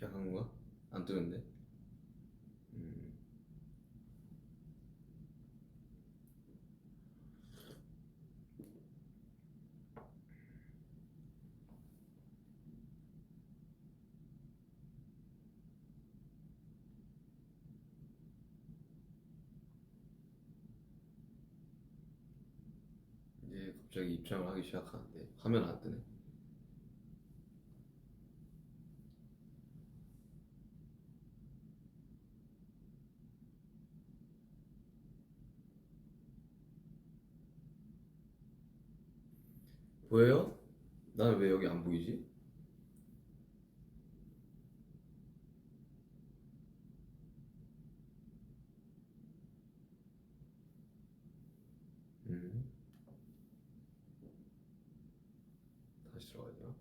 시작한 건가? 안 뜨는데. 이제 갑자기 입장을 하기 시작하는데 화면 안 뜨네. 보여요? 나는 왜 여기 안 보이지? 음. 다시 들어가야 되나?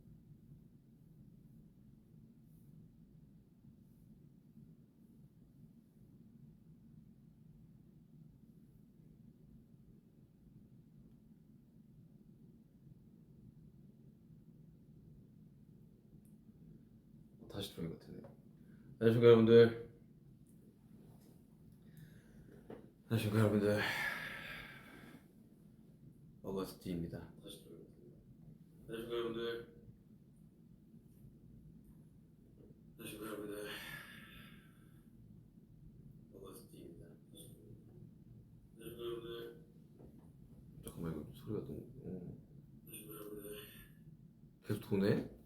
다시 들어온 것 같은데. 안녕하십니까 여러분들. 안녕하십니까 여러분들. 어거스트입니다. 다시 들어온 것 같은데. 안녕하십니까 여러분들. 안녕하십니까 여러분들. 어거스트입니다. 안녕하십니까 여러분들. 잠깐만 이거 소리가 너무. 안녕하십니까 여러분들. 계속 도네?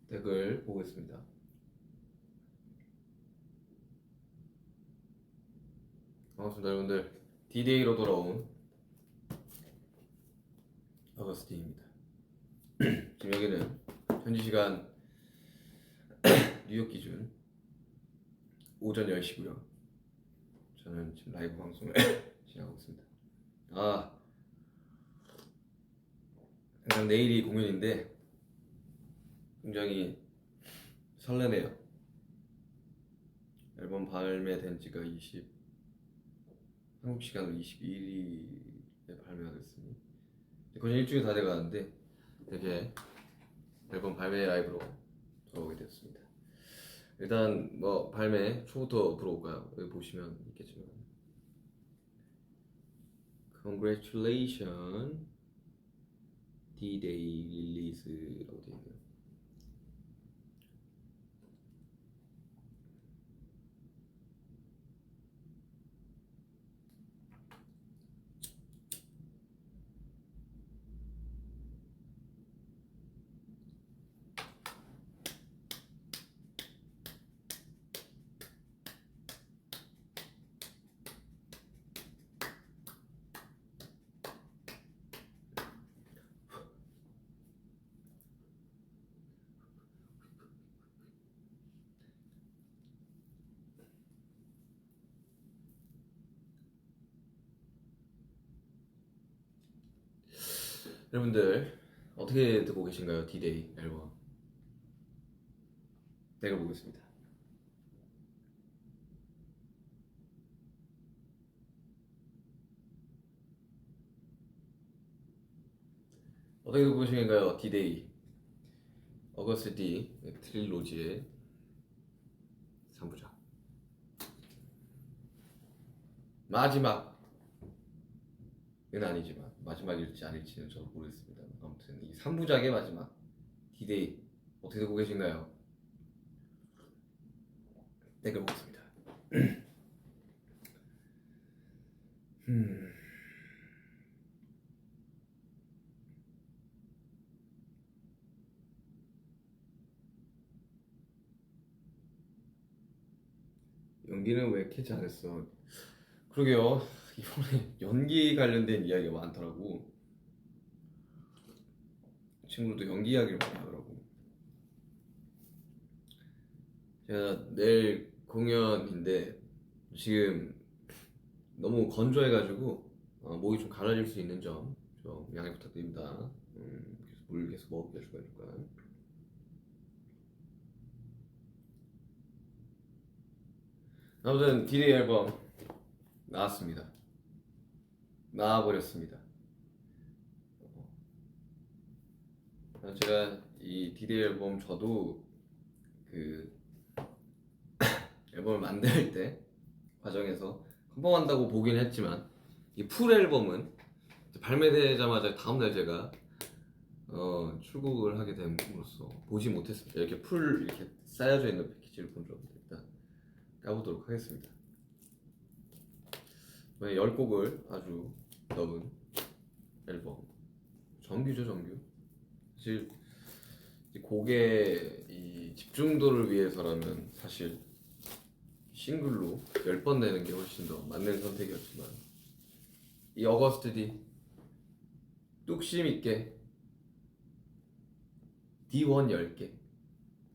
댓글 보겠습니다. 반갑습니다 여러분들. D-Day로 돌아온 어거스틴입니다. 지금 여기는 현지 시간 뉴욕 기준 오전 10시고요. 저는 지금 라이브 방송을 진행하고 있습니다. 항상 내일이 공연인데 굉장히 설레네요. 앨범 발매된 지가 한국 시간으로 22일에 발매가 됐으니 거의 일주일 다 돼가는데 되게 앨범 발매 라이브로 돌아오게 됐습니다. 일단 뭐 발매 초부터 들어올까요? 여기 보시면 있겠지만 Congratulations D-Day Release라고 되어 있네요. 여러분들 어떻게 듣고 계신가요? D-Day 앨범 댓글 보겠습니다. 어떻게 듣고 계신가요? D-Day 어거스트 D 트릴로지의 3부작 마지막은 아니지만 마지막일지 아닐지는 저도 모르겠습니다. 아무튼 이 3부작의 마지막 D-Day 어떻게 듣고 계신가요? 댓글 보겠습니다. 연기는 왜 캐치 안 했어? 그러게요. 이번에 연기 관련된 이야기가 많더라고. 친구도 연기 이야기를 많이 하더라고. 제가 내일 공연인데 지금 너무 건조해가지고 목이 좀 가라질 수 있는 점 좀 양해 부탁드립니다. 그래서 물 계속 먹게 해줄 거니까. 아무튼 D-Day 앨범 나왔습니다. 나와버렸습니다. 제가 이 D-Day 앨범 저도 그 앨범을 만들 때 과정에서 컴펌한다고 보긴 했지만 이 풀 앨범은 발매되자마자 다음날 제가 출국을 하게 됨으로써 보지 못했습니다. 이렇게 풀 이렇게 쌓여져 있는 패키지를 본 적 없는데 일단 까보도록 하겠습니다. 이번에 10곡을 아주 넣은 앨범, 정규죠, 정규. 사실 이 곡의 이 집중도를 위해서라면 사실 싱글로 10번 내는 게 훨씬 더 맞는 선택이었지만 이 어거스트 D 뚝심 있게 D1 10개,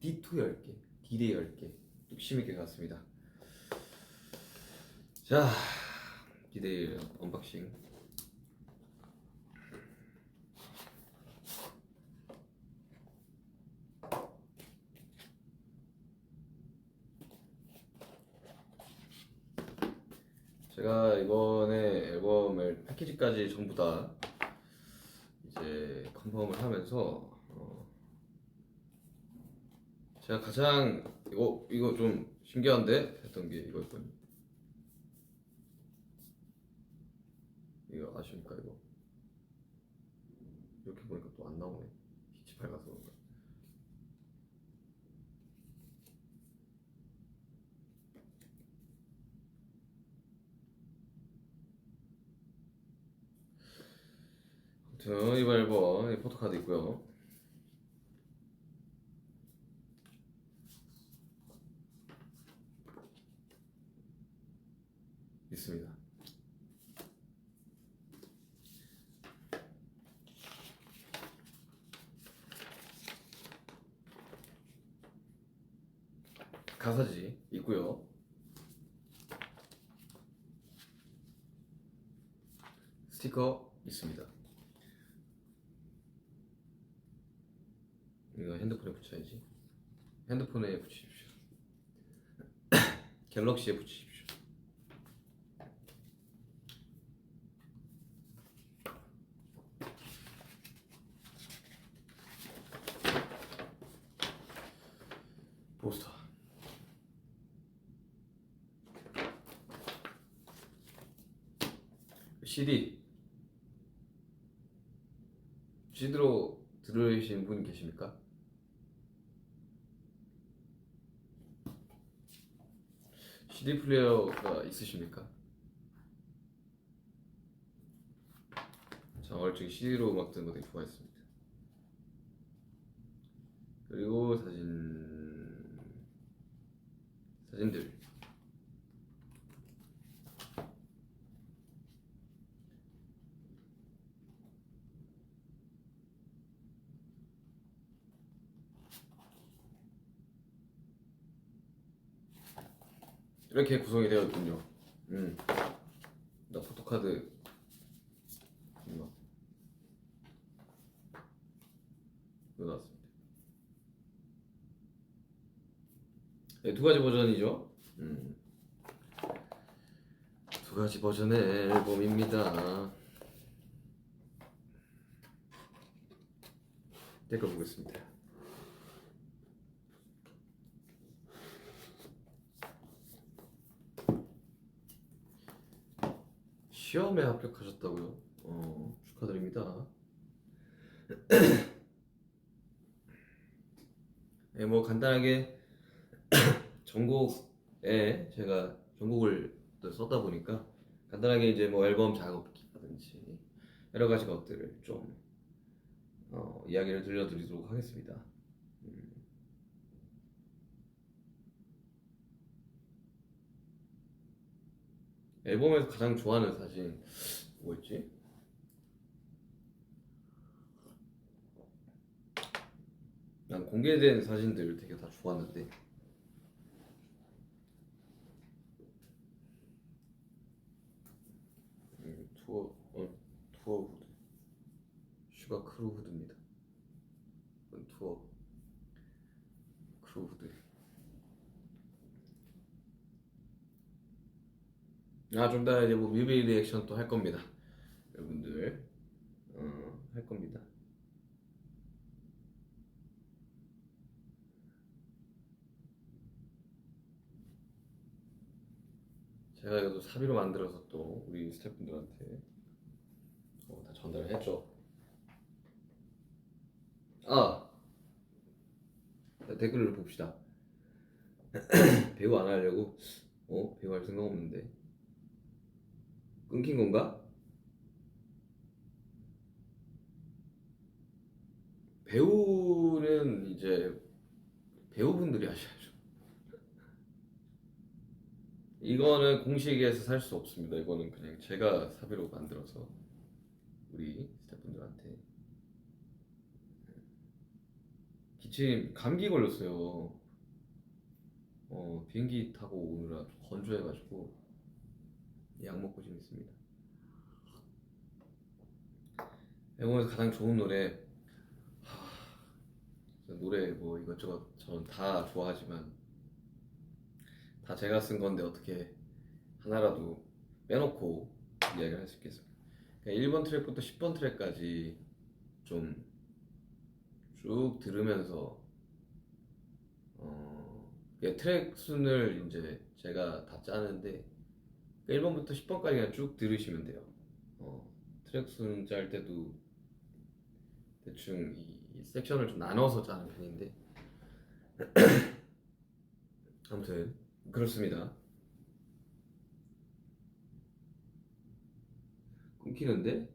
D2 10개, D-Day 10개 뚝심 있게 갔습니다. 자, D-Day 언박싱. 제가 이번에 앨범을 패키지까지 전부 다 이제 컨펌을 하면서 제가 가장 이거 좀 신기한데 했던 게 이거였거든요. 이거 아십니까? 이거 이렇게 보니까 또 안 나오네. 빛이 밝아서 그런가. 아무튼 이번 앨범 포토카드 있고요. 있습니다. 가사지 있고요. 스티커 있습니다. 이거 핸드폰에 붙여야지. 핸드폰에 붙이십시오. 갤럭시에 붙이십시오. 포스터. CD로 들으신 분 계십니까? CD 플레이어가 있으십니까? 저 어릴 적에 CD로 음악 듣는 거 되게 좋아했습니다. 그리고 사진들. 이렇게 구성이 되어 있군요. 나 포토카드 이거 나왔습니다. 네, 두 가지 버전이죠. 두 가지 버전의 앨범입니다. 댓글 보겠습니다. 시험에 합격하셨다고요? 축하드립니다. 네, 뭐 간단하게 전곡에 제가 전곡을 또 썼다 보니까 간단하게 이제 뭐 앨범 작업기라든지 여러 가지 것들을 좀 이야기를 들려드리도록 하겠습니다. 앨범에서 가장 좋아하는 사진 뭐였지? 난 공개된 사진들 되게 다 좋았는데 투어 후드 슈가 크루 후드입니다. 투어 크루 후드. 좀 이따 이제 뭐 뮤비 리액션 또 할 겁니다. 여러분들 할 겁니다. 제가 이것도 사비로 만들어서 또 우리 스태프분들한테 다 전달을 했죠. 아, 댓글을 봅시다. 배우 안 하려고? 배우 할 생각 없는데. 끊긴 건가? 배우는 이제 배우분들이 하셔야죠. 이거는 공식에서 살 수 없습니다. 이거는 그냥 제가 사비로 만들어서 우리 스태프분들한테. 기침 감기 걸렸어요. 비행기 타고 오느라 좀 건조해가지고 약 먹고 좀 있습니다. 앨범에서 가장 좋은 노래, 노래 뭐 이것저것 저는 다 좋아하지만 다 제가 쓴 건데 어떻게 하나라도 빼놓고 이야기를 할 수 있겠습니까? 그냥 1번 트랙부터 10번 트랙까지 좀 쭉 들으면서 트랙 순을 이제 제가 다 짜는데 1번부터 10번까지 그냥 쭉 들으시면 돼요. 트랙 순 짤 때도 대충 이 섹션을 좀 나눠서 짜는 편인데 아무튼 그렇습니다. 끊기는데?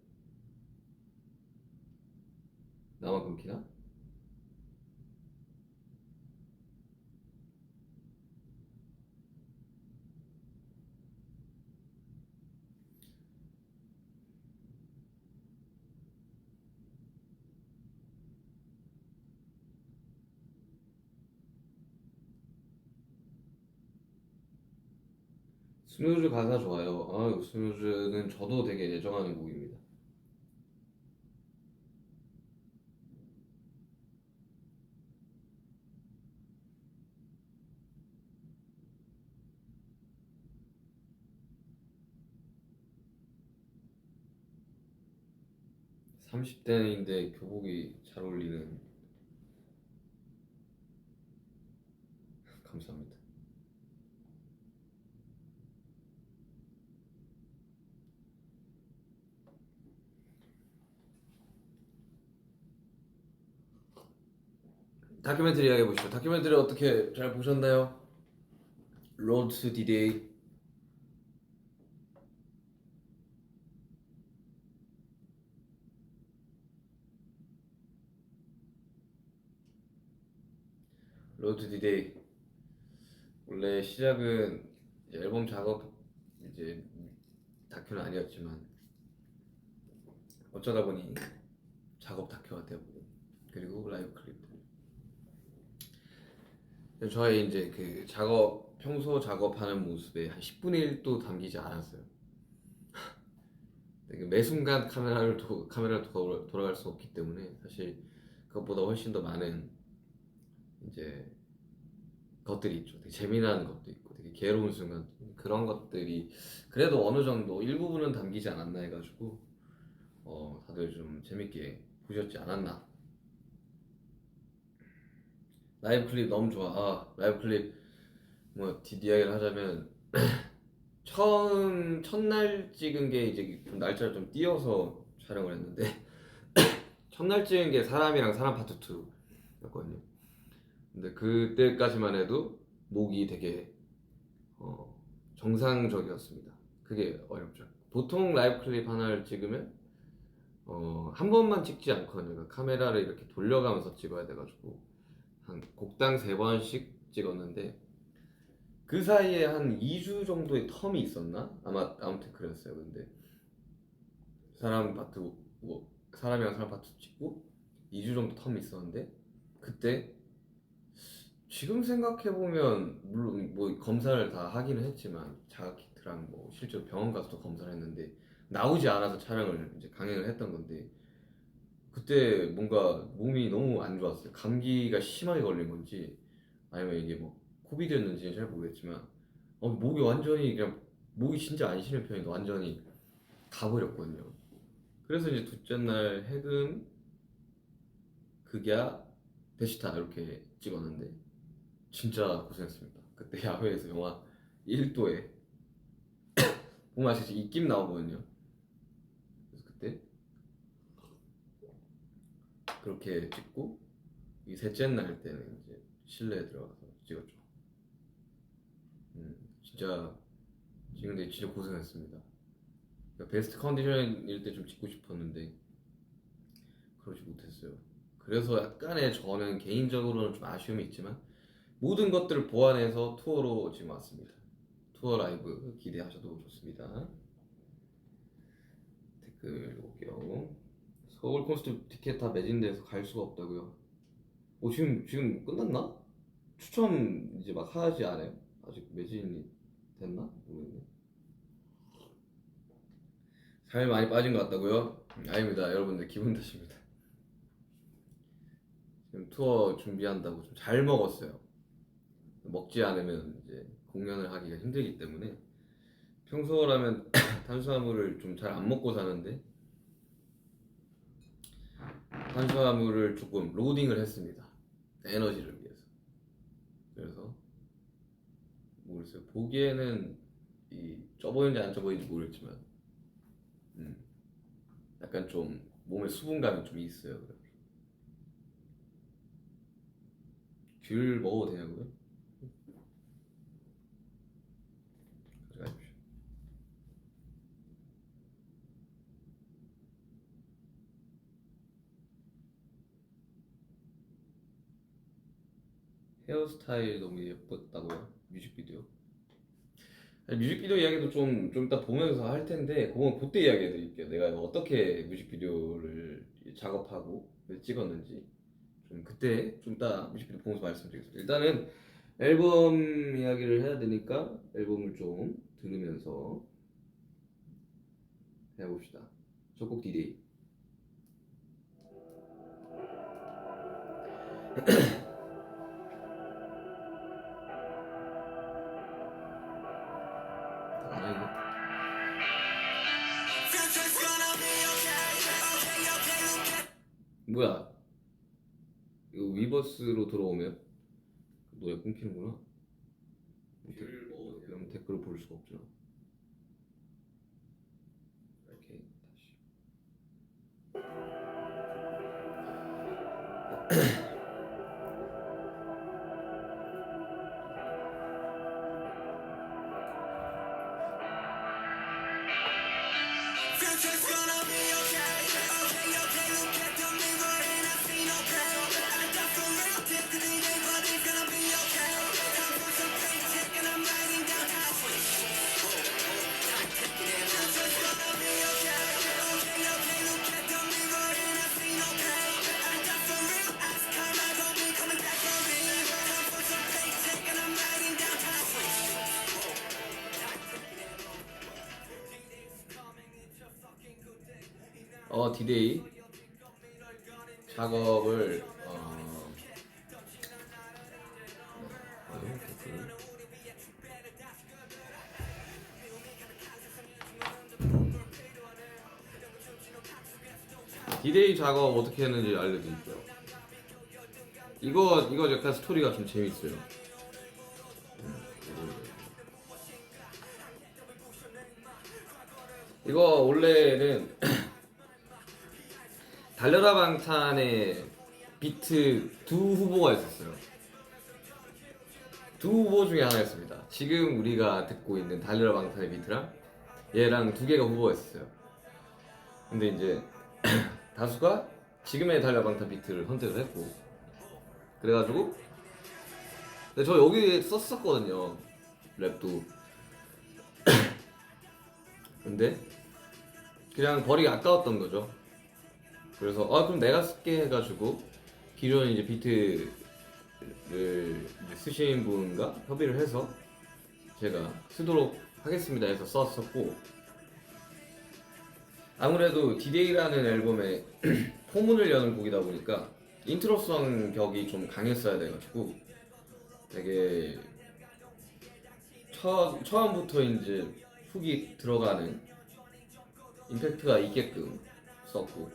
나만 끊기나? 스누즈 가사 좋아요. 스누즈는 저도 되게 애정하는 곡입니다. 30대인데 교복이 잘 어울리는. 감사합니다. 다큐멘터리 이야기해 보시죠. 다큐멘터리 어떻게 잘 보셨나요? 로드 투 디데이. 로드 투 디데이. 원래 시작은 이제 앨범 작업 이제 다큐는 아니었지만 어쩌다 보니 작업 다큐가 되고 그리고 라이브 클립들. 저의 이제 그 작업 평소 작업하는 모습에 한 10분의 1도 담기지 않았어요. 매 순간 카메라를 돌아갈 수 없기 때문에 사실 그것보다 훨씬 더 많은 이제 것들이 있죠. 되게 재미난 것도 있고 되게 괴로운 순간 그런 것들이 그래도 어느 정도 일부분은 담기지 않았나 해가지고 다들 좀 재밌게 보셨지 않았나. 라이브 클립 너무 좋아. 라이브 클립 뭐 이야기를 하자면 첫날 찍은 게 이제 좀 날짜를 좀 띄어서 촬영을 했는데 첫날 찍은 게 사람이랑 사람 파트 2였거든요. 근데 그때까지만 해도 목이 되게 정상적이었습니다. 그게 어렵죠. 보통 라이브 클립 하나를 찍으면 한 번만 찍지 않거든요. 카메라를 이렇게 돌려가면서 찍어야 돼가지고 한 곡당 3번씩 찍었는데 그 사이에 한 2주 정도의 텀이 있었나? 아무튼 그랬어요. 근데 사람 파트 뭐 사람이랑 사람 파트 찍고 2주 정도 텀이 있었는데 그때 지금 생각해보면 물론 뭐 검사를 다 하기는 했지만 자가키트랑 뭐 실제로 병원 가서도 검사를 했는데 나오지 않아서 촬영을 이제 강행을 했던 건데 그때 뭔가 몸이 너무 안 좋았어요. 감기가 심하게 걸린 건지 아니면 이게 뭐 코비드였는지는 잘 모르겠지만 목이 완전히 그냥 목이 진짜 안 쉬는 편인데 완전히 가버렸거든요. 그래서 이제 둘째 날 해금 극야 대시타 이렇게 찍었는데 진짜 고생했습니다. 그때 야외에서 영하 1도에 보면 아시겠지? 입김 나오거든요. 그래서 그때 그렇게 찍고 이 셋째 날 때는 이제 실내에 들어가서 찍었죠. 진짜 찍는데 진짜 고생했습니다. 그러니까 베스트 컨디션일 때 좀 찍고 싶었는데 그러지 못했어요. 그래서 약간의 저는 개인적으로는 좀 아쉬움이 있지만 모든 것들을 보완해서 투어로 지금 왔습니다. 투어 라이브 기대하셔도 좋습니다. 댓글 읽어볼게요. 서울 콘서트 티켓 다 매진돼서 갈 수가 없다고요. 지금 끝났나? 추첨 이제 막 하지 않아요? 아직 매진이 됐나? 모르겠네. 살이 많이 빠진 것 같다고요? 아닙니다. 여러분들 기분 탓입니다. 지금 투어 준비한다고 좀 잘 먹었어요. 먹지 않으면 이제 공연을 하기가 힘들기 때문에 평소라면 탄수화물을 좀 잘 안 먹고 사는데 탄수화물을 조금 로딩을 했습니다. 에너지를 위해서. 그래서 모르겠어요. 보기에는 쪄 보이는지 안 쪄 보이는지 모르겠지만 약간 좀 몸에 수분감이 좀 있어요. 귤 먹어도 되냐고요? 가져가십시오. 헤어스타일 너무 예뻤다고요? 뮤직비디오? 아니, 뮤직비디오 이야기도 좀 이따 보면서 할 텐데 그건 그때 이야기해 드릴게요. 내가 어떻게 뮤직비디오를 작업하고 찍었는지 좀 그때 좀 이따 뮤직비디오 보면서 말씀드리겠습니다. 일단은 앨범 이야기를 해야 되니까 앨범을 좀 들으면서 해봅시다. 첫 곡 디데이. 뭐야? 이거 위버스로 들어오면 노래 끊기는구나. 그럼 댓글을 볼 수가 없잖아. 이렇게 다시. 디데이 작업을 디데이 작업 어떻게 했는지 알려드릴게요. 이거 약간 스토리가 좀 재밌어요. 이거 원래는 달려라 방탄의 비트 두 후보가 있었어요. 두 후보 중에 하나였습니다. 지금 우리가 듣고 있는 달려라 방탄의 비트랑 얘랑 두 개가 후보였어요. 근데 이제 다수가 지금의 달려라 방탄 비트를 선택을 했고, 그래가지고 근데 저 여기 썼었거든요, 랩도. 근데 그냥 버리기 아까웠던 거죠. 그래서 그럼 내가 쓸게 해가지고 기존 이제 비트를 이제 쓰신 분과 협의를 해서 제가 쓰도록 하겠습니다 해서 썼었고, 아무래도 디데이라는 앨범에 포문을 여는 곡이다 보니까 인트로성 격이 좀 강했어야 돼가지고 되게 처음부터 이제 훅이 들어가는 임팩트가 있게끔 썼고,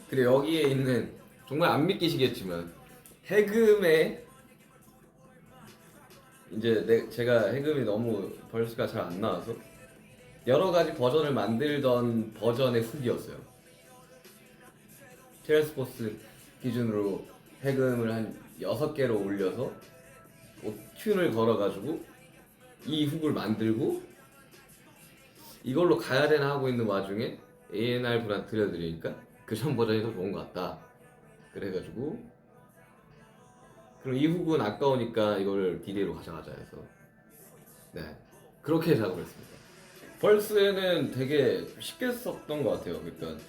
그리고 여기에 있는 정말 안 믿기시겠지만 해금의 이제 제가 해금이 너무 벌스가 잘 안 나와서 여러 가지 버전을 만들던 버전의 후기였어요. 트랜스포스 기준으로 해금을 한 6개로 올려서 튠을 걸어가지고 이 훅을 만들고 이걸로 가야 되나 하고 있는 와중에 A&R 분한테 들려드리니까 그 전 버전이 더 좋은 것 같다. 그래가지고 그럼 이 훅은 아까우니까 이걸 DD로 가져가자 해서 네 그렇게 작업을 했습니다. 벌스에는 되게 쉽게 썼던 것 같아요. 그러니까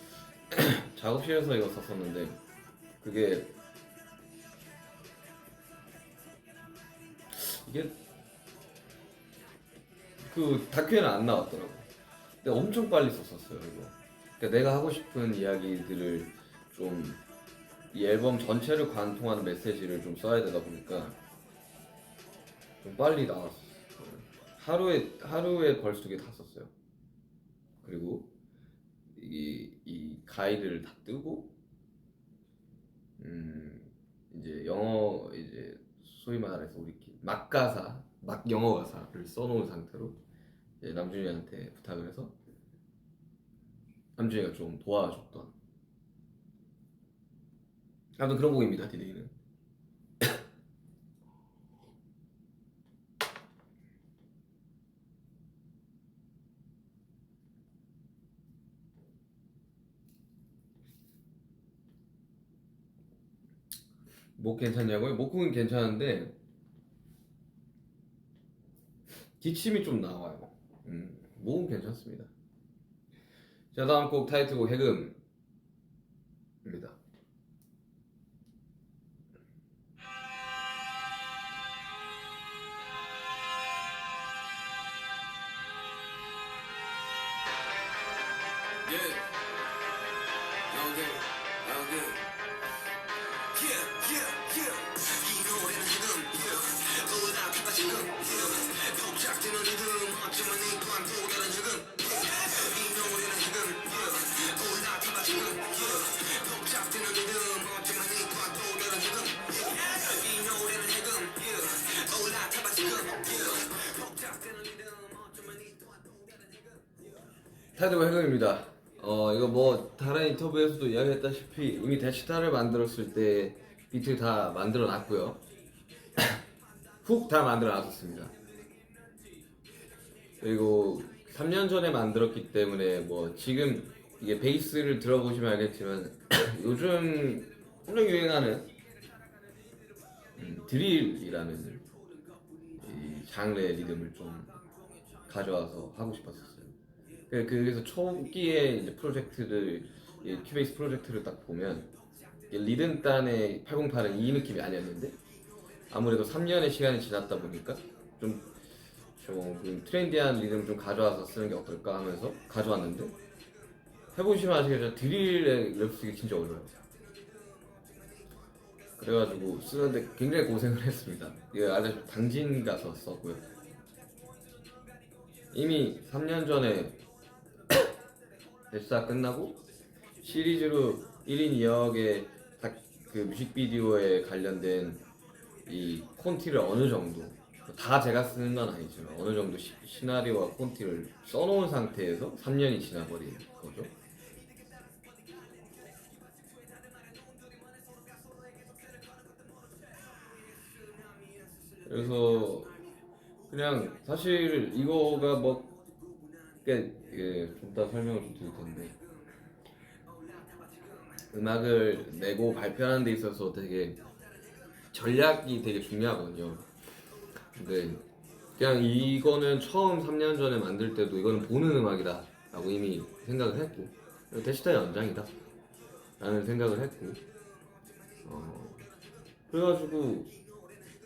작업실에서 이거 썼었는데 그게 이게 그 다큐에는 안 나왔더라고. 근데 엄청 빨리 썼었어요 이거. 그러니까 내가 하고 싶은 이야기들을 좀 이 앨범 전체를 관통하는 메시지를 좀 써야 되다 보니까 좀 빨리 나왔어. 하루에 벌써 2개 다 썼어요. 그리고 이 가이드를 다 뜨고 이제 영어 이제 소위 말해서 우리끼리 막 영어 가사를 써놓은 상태로 이제 남준이한테 부탁을 해서 남준이가 좀 도와줬던 아무튼 그런 곡입니다. 디데이는 목 괜찮냐고요? 목은 괜찮은데 기침이 좀 나와요. 목은 괜찮습니다. 자 다음 곡 타이틀곡 해금입니다. 타이틀곡 해금입니다. 이거 뭐 다른 인터뷰에서도 이야기했다시피 이미 대시타를 만들었을 때 비트 다 만들어 놨고요. 훅 다 만들어 놨었습니다. 그리고 3년 전에 만들었기 때문에 뭐 지금 이게 베이스를 들어보시면 알겠지만 요즘 엄청 유행하는 드릴이라는 이 장르의 리듬을 좀 가져와서 하고 싶었었어요. 그래서 초기에 이제 프로젝트를 큐베이스 프로젝트를 딱 보면 리듬 단의 808은 이 느낌이 아니었는데 아무래도 3년의 시간이 지났다 보니까 좀 트렌디한 리듬을 좀 가져와서 쓰는 게 어떨까 하면서 가져왔는데 해보시면 아시겠지만 드릴의 랩 쓰기 진짜 어려워요. 그래가지고 쓰는데 굉장히 고생을 했습니다. 이거 아주 당진 가서 썼고요. 이미 3년 전에 대사 끝나고 시리즈로 1인 2역의 그 뮤직비디오에 관련된 이 콘티를 어느 정도 다 제가 쓰는 건 아니지만 어느 정도 시나리오와 콘티를 써놓은 상태에서 3년이 지나버린 거죠. 그래서 그냥 사실 이거가 뭐 좀 이따 설명을 좀 드릴 텐데 음악을 내고 발표하는 데 있어서 되게 전략이 되게 중요하거든요. 근데 그냥 이거는 처음 3년 전에 만들 때도 이거는 보는 음악이다 라고 이미 생각을 했고 대시타의 연장이다 라는 생각을 했고 그래가지고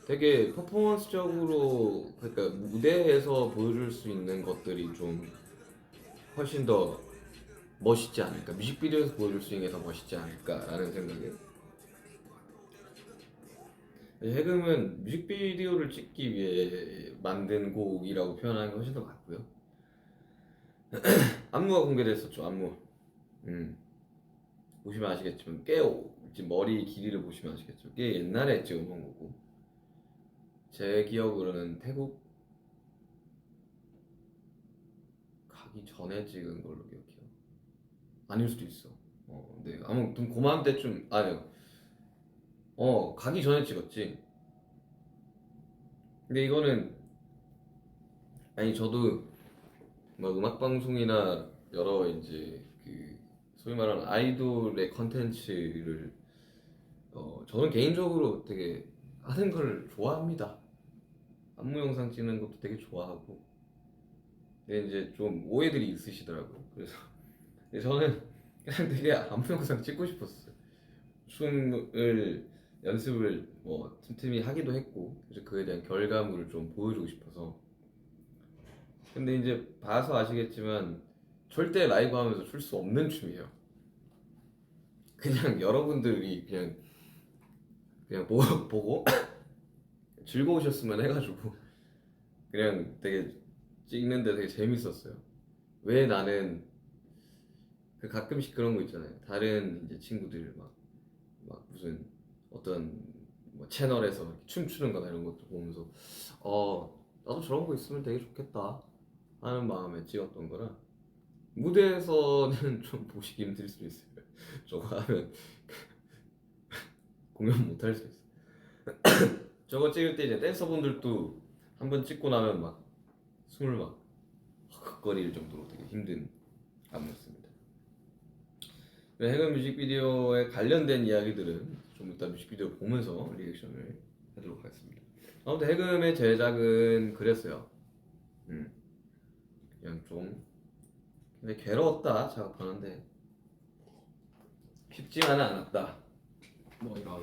되게 퍼포먼스적으로 그러니까 무대에서 보여줄 수 있는 것들이 좀 훨씬 더 멋있지 않을까, 뮤직비디오에서 보여줄 수 있는 게 더 멋있지 않을까라는 생각에 해금은 뮤직비디오를 찍기 위해 만든 곡이라고 표현하는 게 훨씬 더 맞고요. 안무가 공개됐었죠. 안무. 보시면 아시겠지만 지금 머리 길이를 보시면 아시겠죠. 꽤 옛날에 찍은 거고 제 기억으로는 태국 가기 전에 찍은 걸로 기억해요. 아닐 수도 있어. 네, 아무튼 그맘때쯤 아니요. 가기 전에 찍었지. 근데 이거는 아니 저도 뭐 음악 방송이나 여러 이제 그 소위 말하는 아이돌의 컨텐츠를 저는 개인적으로 되게 하는 걸 좋아합니다. 안무 영상 찍는 것도 되게 좋아하고. 근데 이제 좀 오해들이 있으시더라고요. 그래서 근데 저는 그냥 되게 안무 영상 찍고 싶었어요. 춤을 연습을 뭐 틈틈이 하기도 했고 그래서 그에 대한 결과물을 좀 보여주고 싶어서. 근데 이제 봐서 아시겠지만 절대 라이브 하면서 출 수 없는 춤이에요. 그냥 여러분들이 그냥 보고 즐거우셨으면 해가지고 그냥 되게 찍는데 되게 재밌었어요. 왜 나는 그 가끔씩 그런 거 있잖아요. 다른 이제 친구들 막 무슨 어떤 뭐 채널에서 이렇게 춤추는 거나 이런 것도 보면서 나도 저런 거 있으면 되게 좋겠다 하는 마음에 찍었던 거라 무대에서는 좀 보시기 힘들 수도 있어요. 저거 하면 공연 못 할 수 있어요. 저거 찍을 때 이제 댄서분들도 한 번 찍고 나면 막 숨을 막 헉헉거릴 정도로 되게 힘든 안무였습니다. 해금 뮤직비디오에 관련된 이야기들은 좀 이따 뮤직비디오 보면서 리액션을 하도록 하겠습니다. 아무튼 해금의 제작은 그랬어요. 그냥 좀 근데 괴로웠다 작업하는데 쉽지만은 않았다. 뭐 이런.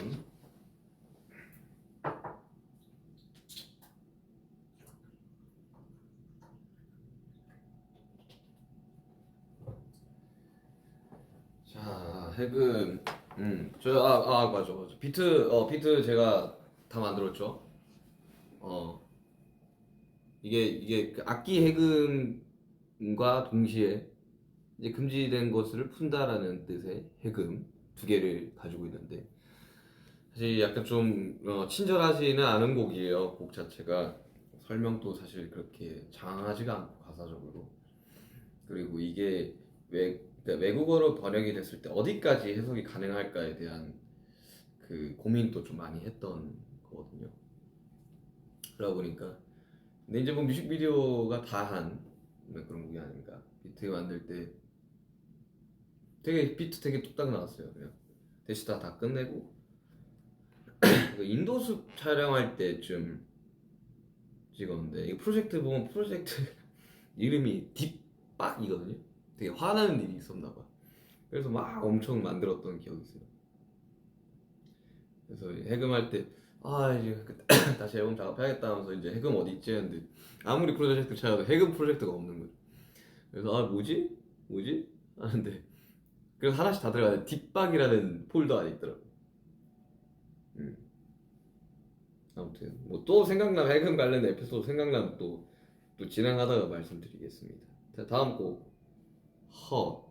자, 해금. 맞아. 비트 제가 다 만들었죠. 이게 그 악기 해금과 동시에 이제 금지된 것을 푼다라는 뜻의 해금 두 개를 가지고 있는데 사실 약간 좀 친절하지는 않은 곡이에요. 곡 자체가 설명도 사실 그렇게 장하지가 않고 가사적으로. 그리고 이게 그러니까 외국어로 번역이 됐을 때 어디까지 해석이 가능할까에 대한 그 고민도 좀 많이 했던 거거든요. 그러다 보니까 근데 이제 뭐 뮤직비디오가 다한 그런 곡이 아닌가. 비트 만들 때 되게 비트 되게 뚝딱 나왔어요. 그냥 대시다 다 끝내고 그 인도숲 촬영할 때쯤 찍었는데 이 프로젝트 보면 프로젝트 이름이 딥박이거든요. 되게 화나는 일이 있었나 봐. 그래서 막 엄청 만들었던 기억이 있어요. 그래서 해금할 때 이제 다시 앨범 작업해야겠다 하면서 이제 해금 어디 있지 했는데 아무리 프로젝트 찾아도 해금 프로젝트가 없는 거죠. 그래서 뭐지 하는데 그래서 하나씩 다 들어가는데 딥박이라는 폴더 안에 있더라고. 아무튼 뭐 또 생각나면 해금 관련 에피소드 생각나면 또 진행하다가 말씀드리겠습니다. 자, 다음 곡 허.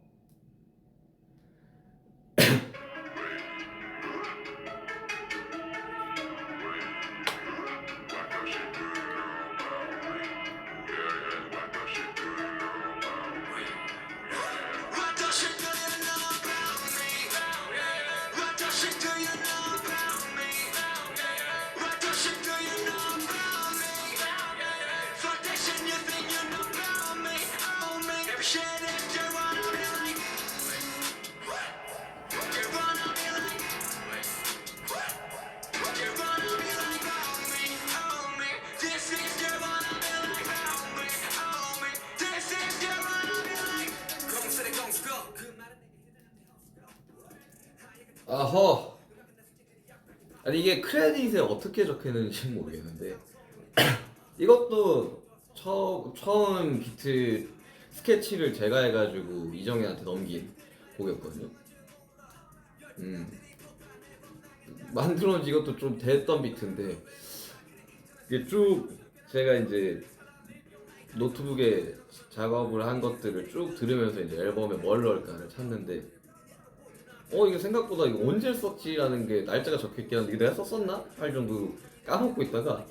허. 아니 이게 크레딧에 어떻게 적혀있는지 모르겠는데 이것도 처음 비트 스케치를 제가 해가지고 이정현한테 넘긴 곡이었거든요. 만들어진 이것도 좀 됐던 비트인데 이게 쭉 제가 이제 노트북에 작업을 한 것들을 쭉 들으면서 이제 앨범에 뭘 넣을까를 찾는데 이게 생각보다 이거 언제 썼지라는 게 날짜가 적혀있긴 한데 이게 내가 썼었나? 할 정도로 까먹고 있다가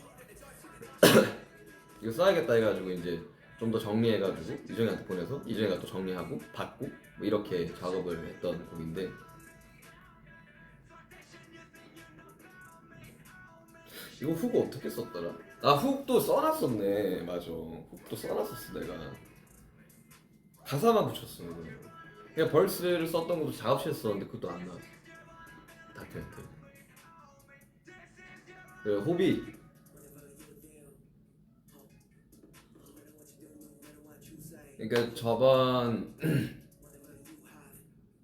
이거 써야겠다 해가지고 이제 좀 더 정리해가지고 이정이한테 보내서 이정이가 또 정리하고 받고 뭐 이렇게 작업을 했던 곡인데, 이거 훅 어떻게 썼더라? 아, 훅도 써놨었네. 맞아, 훅도 써놨었어. 내가 가사만 붙였어. 그냥 벌스를 썼던 것도 작업실에서 썼는데 그것도 안 나왔어, 다큐멘터리. 그 호비, 그러니까 저번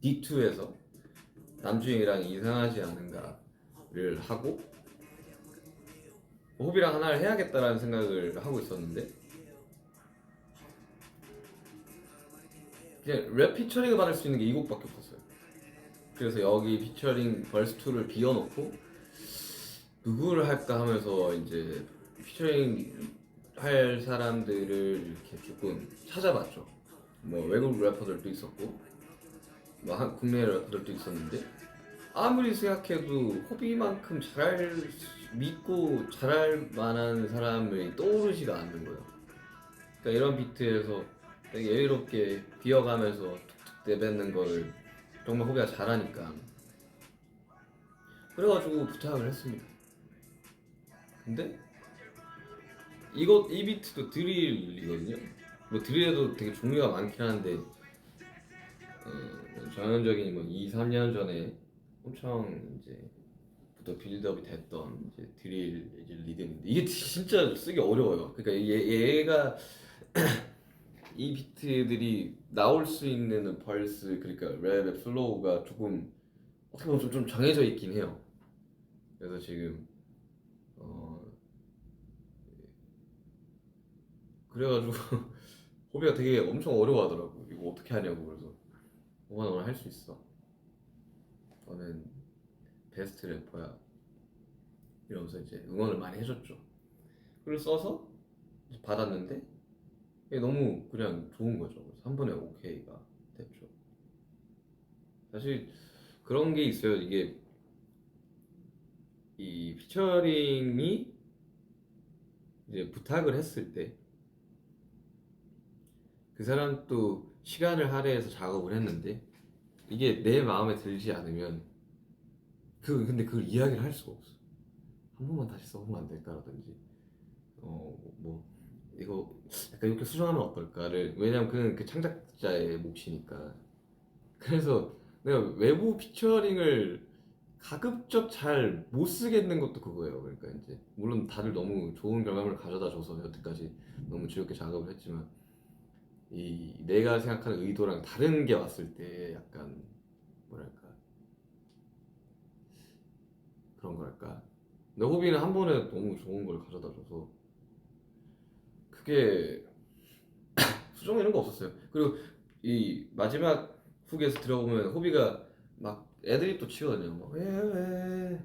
D2에서 남주인이랑 이상하지 않은가를 하고 호비랑 하나를 해야겠다라는 생각을 하고 있었는데, 그냥 랩 피처링을 받을 수 있는 게 이 곡밖에 없었어요. 그래서 여기 피처링 벌스 2를 비워놓고 누구를 할까 하면서 이제 피처링 할 사람들을 이렇게 조금 찾아봤죠. 뭐 외국 래퍼들도 있었고 뭐 국내 래퍼들도 있었는데, 아무리 생각해도 호비만큼 잘할 믿고 잘할 만한 사람이 떠오르지가 않는 거예요. 그러니까 이런 비트에서 되게 여유롭게 비어가면서 툭툭 내뱉는 거를 정말 호비가 잘하니까, 그래가지고 부탁을 했습니다. 근데 이 비트도 드릴이거든요. 뭐 드릴에도 되게 종류가 많긴 한데 뭐 전형적인 뭐 2, 3년 전에 엄청 이제 부터 빌드업이 됐던 이제 드릴 이제 리듬인데, 이게 진짜 쓰기 어려워요. 그러니까 얘가 이 비트들이 나올 수 있는 벌스, 그러니까 랩의 플로우가 조금 어떻게 보면 좀 정해져 있긴 해요. 그래서 지금 그래가지고 호비가 되게 엄청 어려워하더라고. 이거 어떻게 하냐고. 그래서 오만 오늘 할 수 있어. 너는 베스트 래퍼야. 이러면서 이제 응원을 많이 해줬죠. 글을 써서 받았는데 이게 너무 그냥 좋은 거죠. 그래서 한 번에 오케이가 됐죠. 사실 그런 게 있어요. 이게 이 피처링이 이제 부탁을 했을 때 그 사람도 시간을 할애해서 작업을 했는데 이게 내 마음에 들지 않으면 근데 그걸 이야기를 할 수가 없어. 한 번만 다시 써보면 안 될까라든지 뭐 이거 약간 이렇게 수정하면 어떨까를, 왜냐면 그는 그 창작자의 몫이니까. 그래서 내가 외부 피처링을 가급적 잘 못 쓰겠는 것도 그거예요. 그러니까 이제 물론 다들 너무 좋은 결과물을 가져다 줘서 여태까지 너무 즐겁게 작업을 했지만, 이 내가 생각하는 의도랑 다른 게 왔을 때 약간 뭐랄까 그런 거랄까. 근데 호비는 한 번에 너무 좋은 걸 가져다 줘서 그게 수정 이런 거 없었어요. 그리고 이 마지막 훅에서 들어보면 호비가 막 애드립도 치거든요. 막 왜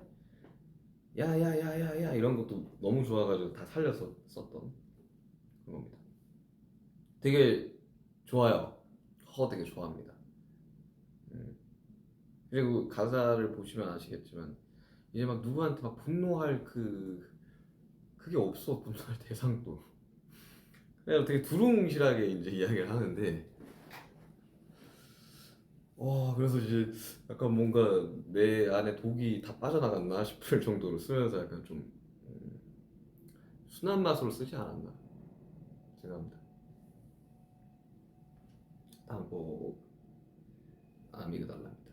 야야야야야 이런 것도 너무 좋아가지고 다 살려서 썼던 그런 겁니다. 되게 좋아요. 되게 좋아합니다. 그리고 가사를 보시면 아시겠지만 이제 막 누구한테 막 분노할 그게 없어. 분노할 대상도. 그냥 되게 두루뭉실하게 이제 이야기를 하는데, 그래서 이제 약간 뭔가 내 안에 독이 다 빠져나갔나 싶을 정도로 쓰면서 약간 좀 순한 맛으로 쓰지 않았나 생각합니다. 다음 곡 아미그달라입니다.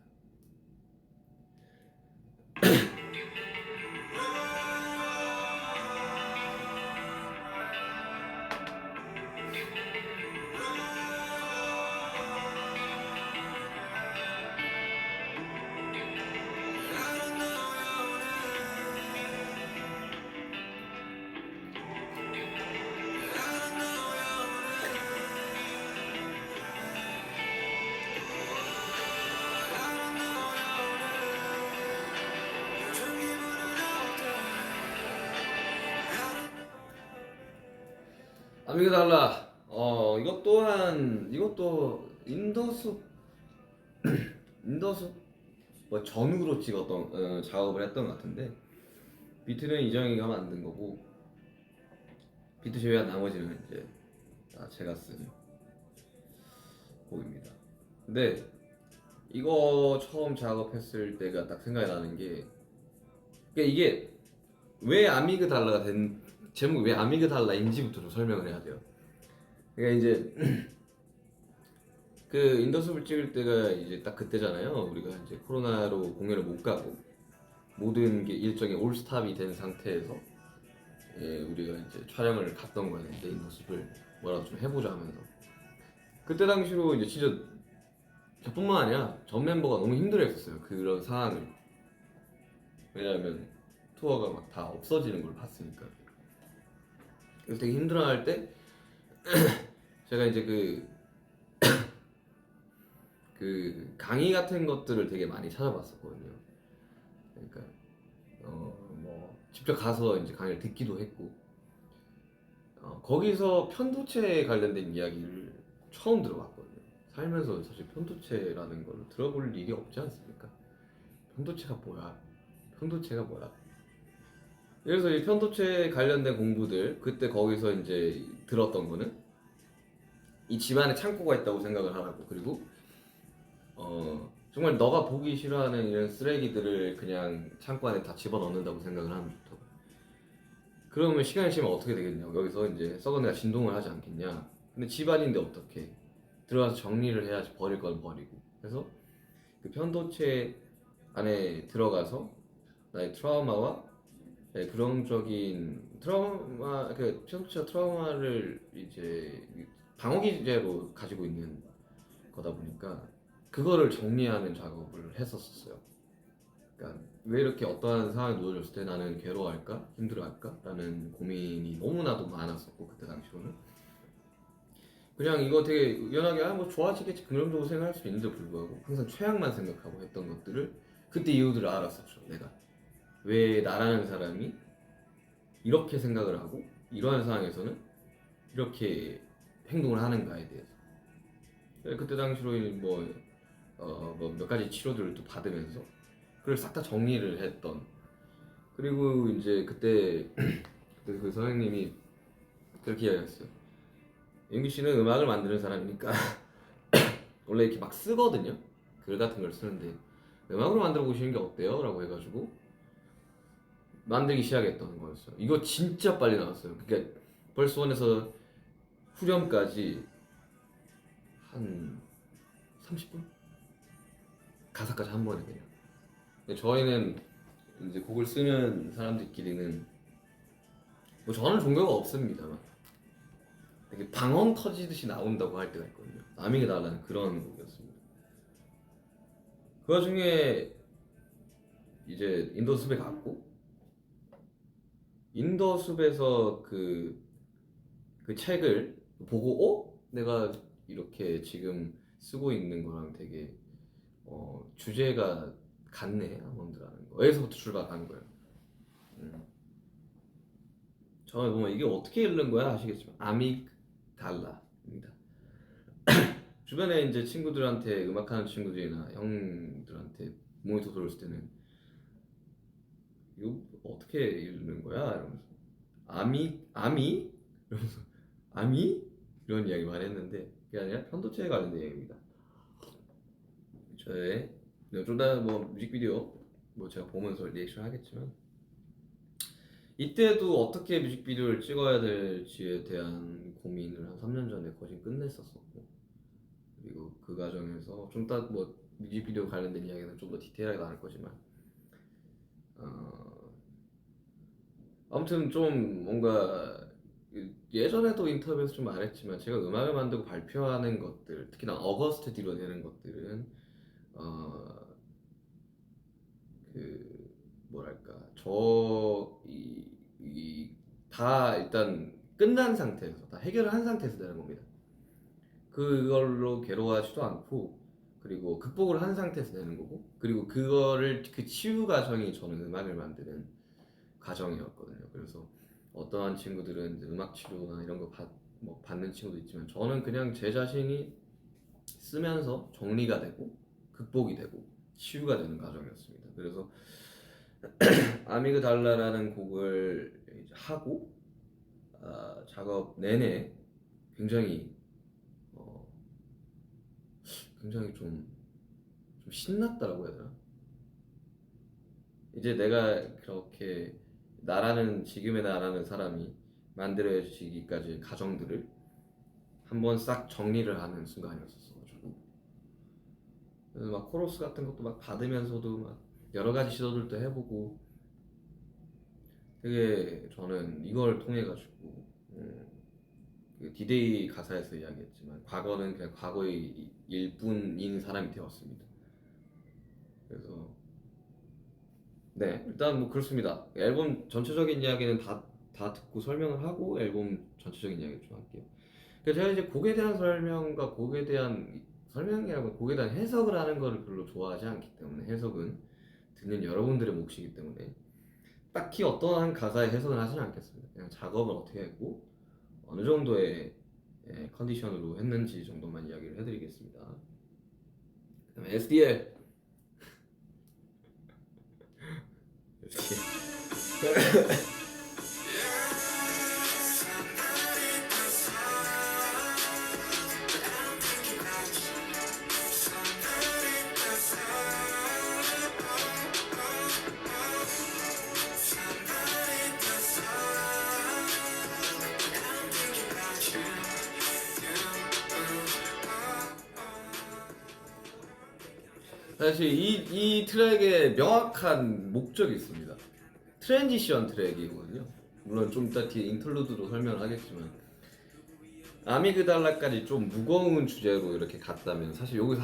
아미그달라. 이것 또한 이것도 인더숲 뭐 전후로 찍었던 작업을 했던 것 같은데, 비트는 이정희가 만든 거고 비트 제외한 나머지는 이제 다 제가 쓴 곡입니다. 근데 이거 처음 작업했을 때가 딱 생각이 나는 게 그러니까 이게 왜 아미그달라가 된 제목이 왜 아미그달라인지부터 좀 설명을 해야 돼요. 그러니까 이제 그 인더숲을 찍을 때가 이제 딱 그때잖아요. 우리가 이제 코로나로 공연을 못 가고 모든 게 일정이 올스탑이 된 상태에서 우리가 이제 촬영을 갔던 거였는데 인더숲을 뭐라도 좀 해보자 하면서 그때 당시로 이제 진짜 저뿐만 아니라 전 멤버가 너무 힘들어했었어요. 그런 상황을. 왜냐하면 투어가 막 다 없어지는 걸 봤으니까. 그래서 되게 힘들어할 때 제가 이제 그 강의 같은 것들을 되게 많이 찾아봤었거든요. 그러니까 뭐 직접 가서 이제 강의를 듣기도 했고 거기서 편도체에 관련된 이야기를 처음 들어봤거든요. 살면서 사실 편도체라는 걸 들어볼 일이 없지 않습니까? 편도체가 뭐야? 편도체가 뭐야? 그래서 이 편도체 관련된 공부들 그때 거기서 이제 들었던 거는 이 집안에 창고가 있다고 생각을 하라고 그리고 정말 너가 보기 싫어하는 이런 쓰레기들을 그냥 창고 안에 다 집어넣는다고 생각을 하면 좋다고. 그러면 시간이 지나면 어떻게 되겠냐고. 여기서 이제 썩은 애가 진동을 하지 않겠냐. 근데 집안인데 어떻게 들어가서 정리를 해야지. 버릴 건 버리고. 그래서 그 편도체 안에 들어가서 나의 트라우마와 나의 부정적인 트라우마, 그 편도체 트라우마를 이제 방어 기제로 가지고 있는 거다 보니까 그거를 정리하는 작업을 했었어요. 그러니까 왜 이렇게 어떠한 상황에 놓여졌을 때 나는 괴로워할까? 힘들어할까? 라는 고민이 너무나도 많았었고 그때 당시로는 그냥 이거 되게 의연하게 뭐 좋아지겠지 그런 정도 생각할 수 있는데 불구하고 항상 최악만 생각하고 했던 것들을 그때 이유들을 알았었죠. 내가 왜 나라는 사람이 이렇게 생각을 하고 이러한 상황에서는 이렇게 행동을 하는가에 대해서 그때 당시로 뭐몇 가지 치료들을 또 받으면서 그걸 싹 다 정리를 했던. 그리고 이제 그때 그 선생님이 그렇게 이야기했어요. 윤기 씨는 음악을 만드는 사람이니까 원래 이렇게 막 쓰거든요. 글 같은 걸 쓰는데 음악으로 만들어 보시는 게 어때요? 라고 해가지고 만들기 시작했던 거였어요. 이거 진짜 빨리 나왔어요. 그러니까 벌스 1에서 후렴까지 한 30분? 가사까지 한 번에 그냥. 근데 저희는 이제 곡을 쓰는 사람들끼리는 뭐 저는 종교가 없습니다만 되게 방언 터지듯이 나온다고 할 때가 있거든요. 아미가 달라는 그런 곡이었습니다. 그 와중에 이제 인도숲에 갔고 인도숲에서 그 책을 보고 내가 이렇게 지금 쓰고 있는 거랑 되게 주제가 같네 아몬드라는 거에서부터 출발한 거예요. 저는 보면 이게 어떻게 읽는 거야 하시겠지만 아믹달라입니다. 주변에 이제 친구들한테 음악하는 친구들이나 형들한테 모니터 들었을 때는 이거 어떻게 읽는 거야 이러면서 아미 이러면서 아미 이런 이야기 많이 했는데 그게 아니라 편도체에 관련된 이야기입니다. 저의 좀 더 뭐 뮤직비디오 뭐 제가 보면서 리액션 하겠지만 이때도 어떻게 뮤직비디오를 찍어야 될지에 대한 고민을 한 3년 전에 거진 끝냈었었고 그리고 그 과정에서 좀 더 뭐 뮤직비디오 관련된 이야기는 좀 더 디테일하게 나눌 거지만 아무튼 좀 뭔가 예전에도 인터뷰에서 좀 말했지만 제가 음악을 만들고 발표하는 것들 특히나 어거스트 뒤로 내는 것들은 그 뭐랄까 다 일단 끝난 상태에서 다 해결을 한 상태에서 내는 겁니다. 그걸로 괴로워하지도 않고 그리고 극복을 한 상태에서 내는 거고 그리고 그거를 그 치유 과정이 저는 음악을 만드는 과정이었거든요. 그래서 어떠한 친구들은 이제 음악 치료나 이런 거 뭐 받는 친구도 있지만 저는 그냥 제 자신이 쓰면서 정리가 되고 극복이 되고 치유가 되는 과정이었습니다. 그래서 아미그달라라는 곡을 이제 하고 작업 내내 굉장히 굉장히 좀 신났다라고 해야 되나? 이제 내가 그렇게 지금의 나라는 사람이 만들어지기까지의 과정들을 한번 싹 정리를 하는 순간이었었어가지고, 그래서 막 코러스 같은 것도 막 받으면서도 막 여러 가지 시도들도 해보고, 되게 저는 이걸 통해 가지고 그 디데이 가사에서 이야기했지만 과거는 그냥 과거의 일뿐인 사람이 되었습니다. 그래서 네, 일단 뭐 그렇습니다. 앨범 전체적인 이야기는 다 듣고 설명을 하고 앨범 전체적인 이야기를 좀 할게요. 그래서 제가 이제 곡에 대한 설명과 곡에 대한 설명이라고 곡에 대한 해석을 하는 거를 별로 좋아하지 않기 때문에, 해석은 듣는 여러분들의 몫이기 때문에 딱히 어떠한 가사의 해석은 하지는 않겠습니다. 그냥 작업을 어떻게 했고 어느 정도의 컨디션으로 했는지 정도만 이야기를 해드리겠습니다. 그다음에 SDL. 사실 이 트랙에 명확한 목적이 있습니다. 트랜지션 트랙이거든요. 물론 좀 이따 뒤에 인터루드로 설명을 하겠지만, 아미그달라까지 좀 무거운 주제로 이렇게 갔다면 사실 여기서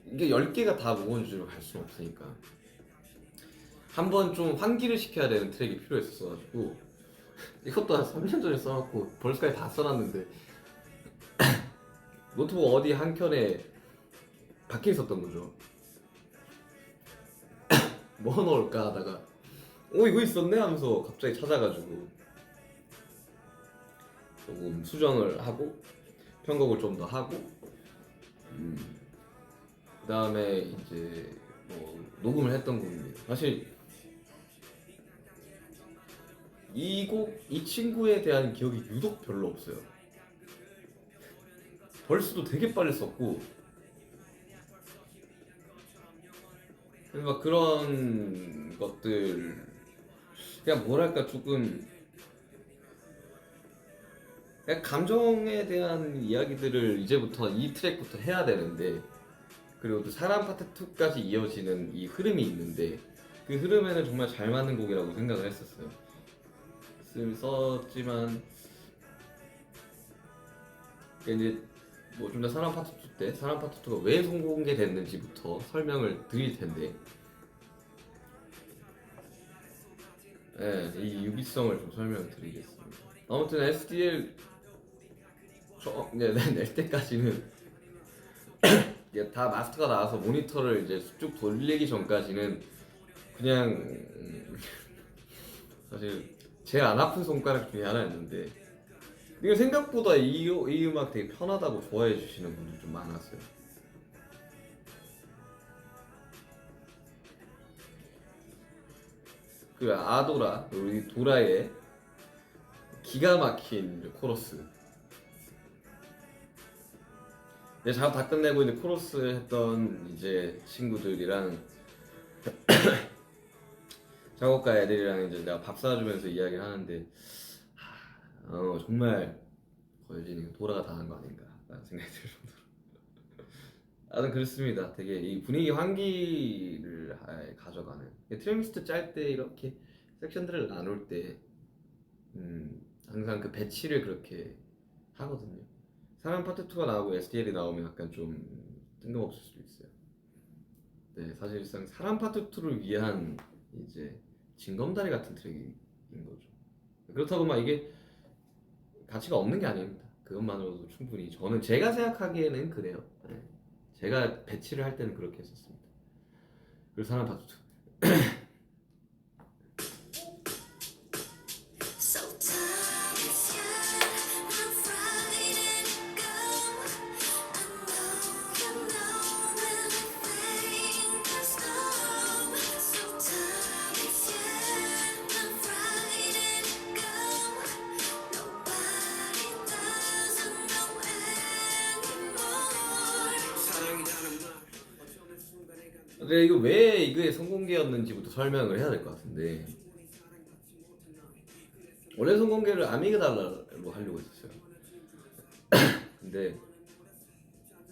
이게 10개가 다 무거운 주제로 갈 수는 없으니까 한 번 좀 환기를 시켜야 되는 트랙이 필요했었어가지고, 이것도 한 3년 전에 써놨고 벌써까지 다 써놨는데 노트북 어디 한켠에 박혀 있었던 거죠. 뭐 넣을까 하다가 이거 있었네 하면서 갑자기 찾아가지고 조금 수정을 하고 편곡을 좀 더 하고, 그 다음에 이제 뭐 녹음을 했던 곡입니다. 사실 이 친구에 대한 기억이 유독 별로 없어요. 벌스도 되게 빨리 썼고, 그래서 막 그런 것들, 그냥 뭐랄까 조금 그냥 감정에 대한 이야기들을 이제부터 이 트랙부터 해야 되는데, 그리고 또 사람 파트 2까지 이어지는 이 흐름이 있는데 그 흐름에는 정말 잘 맞는 곡이라고 생각을 했었어요. 썼지만 이제 뭐 좀 더 사람 파트 2 때 사람 파트 2가 왜 공개됐는지부터 설명을 드릴 텐데, 이 유기성을 좀 설명을 드리겠습니다. 아무튼 SDL 낼 때까지는 이게 다 마스터가 나와서 모니터를 이제 쭉 돌리기 전까지는 그냥 사실 제일 안 아픈 손가락 중에 하나였는데, 이거 생각보다 이 음악 되게 편하다고 좋아해 주시는 분들 좀 많았어요. 그 아도라, 우리 도라의 기가 막힌 코러스. 내 작업 다 끝내고 이제 코러스 했던 이제 친구들이랑 작업가 애들이랑 이제 내가 밥 사주면서 이야기를 하는데, 정말 거유진이 도라가 다 한 거 아닌가 라는 생각이 들 정도로 아무튼 그렇습니다. 되게 이 분위기 환기를 가져가는, 트랙리스트 짤 때 이렇게 섹션들을 나눌 때 항상 그 배치를 그렇게 하거든요. 사람 파트 2가 나오고 SDL이 나오면 약간 좀 뜬금없을 수도 있어요. 네, 사실상 사람 파트 2를 위한 이제 징검다리 같은 트랙인 거죠. 그렇다고 막 이게 가치가 없는 게 아닙니다. 그것만으로도 충분히 제가 생각하기에는 그래요. 네. 제가 배치를 할 때는 그렇게 했었습니다. 그리고 사람 파트 2. 근데 이거 왜 이게 선공개였는지부터 설명을 해야 될 것 같은데, 원래 선공개를 아미그달라로 하려고 했었어요. 근데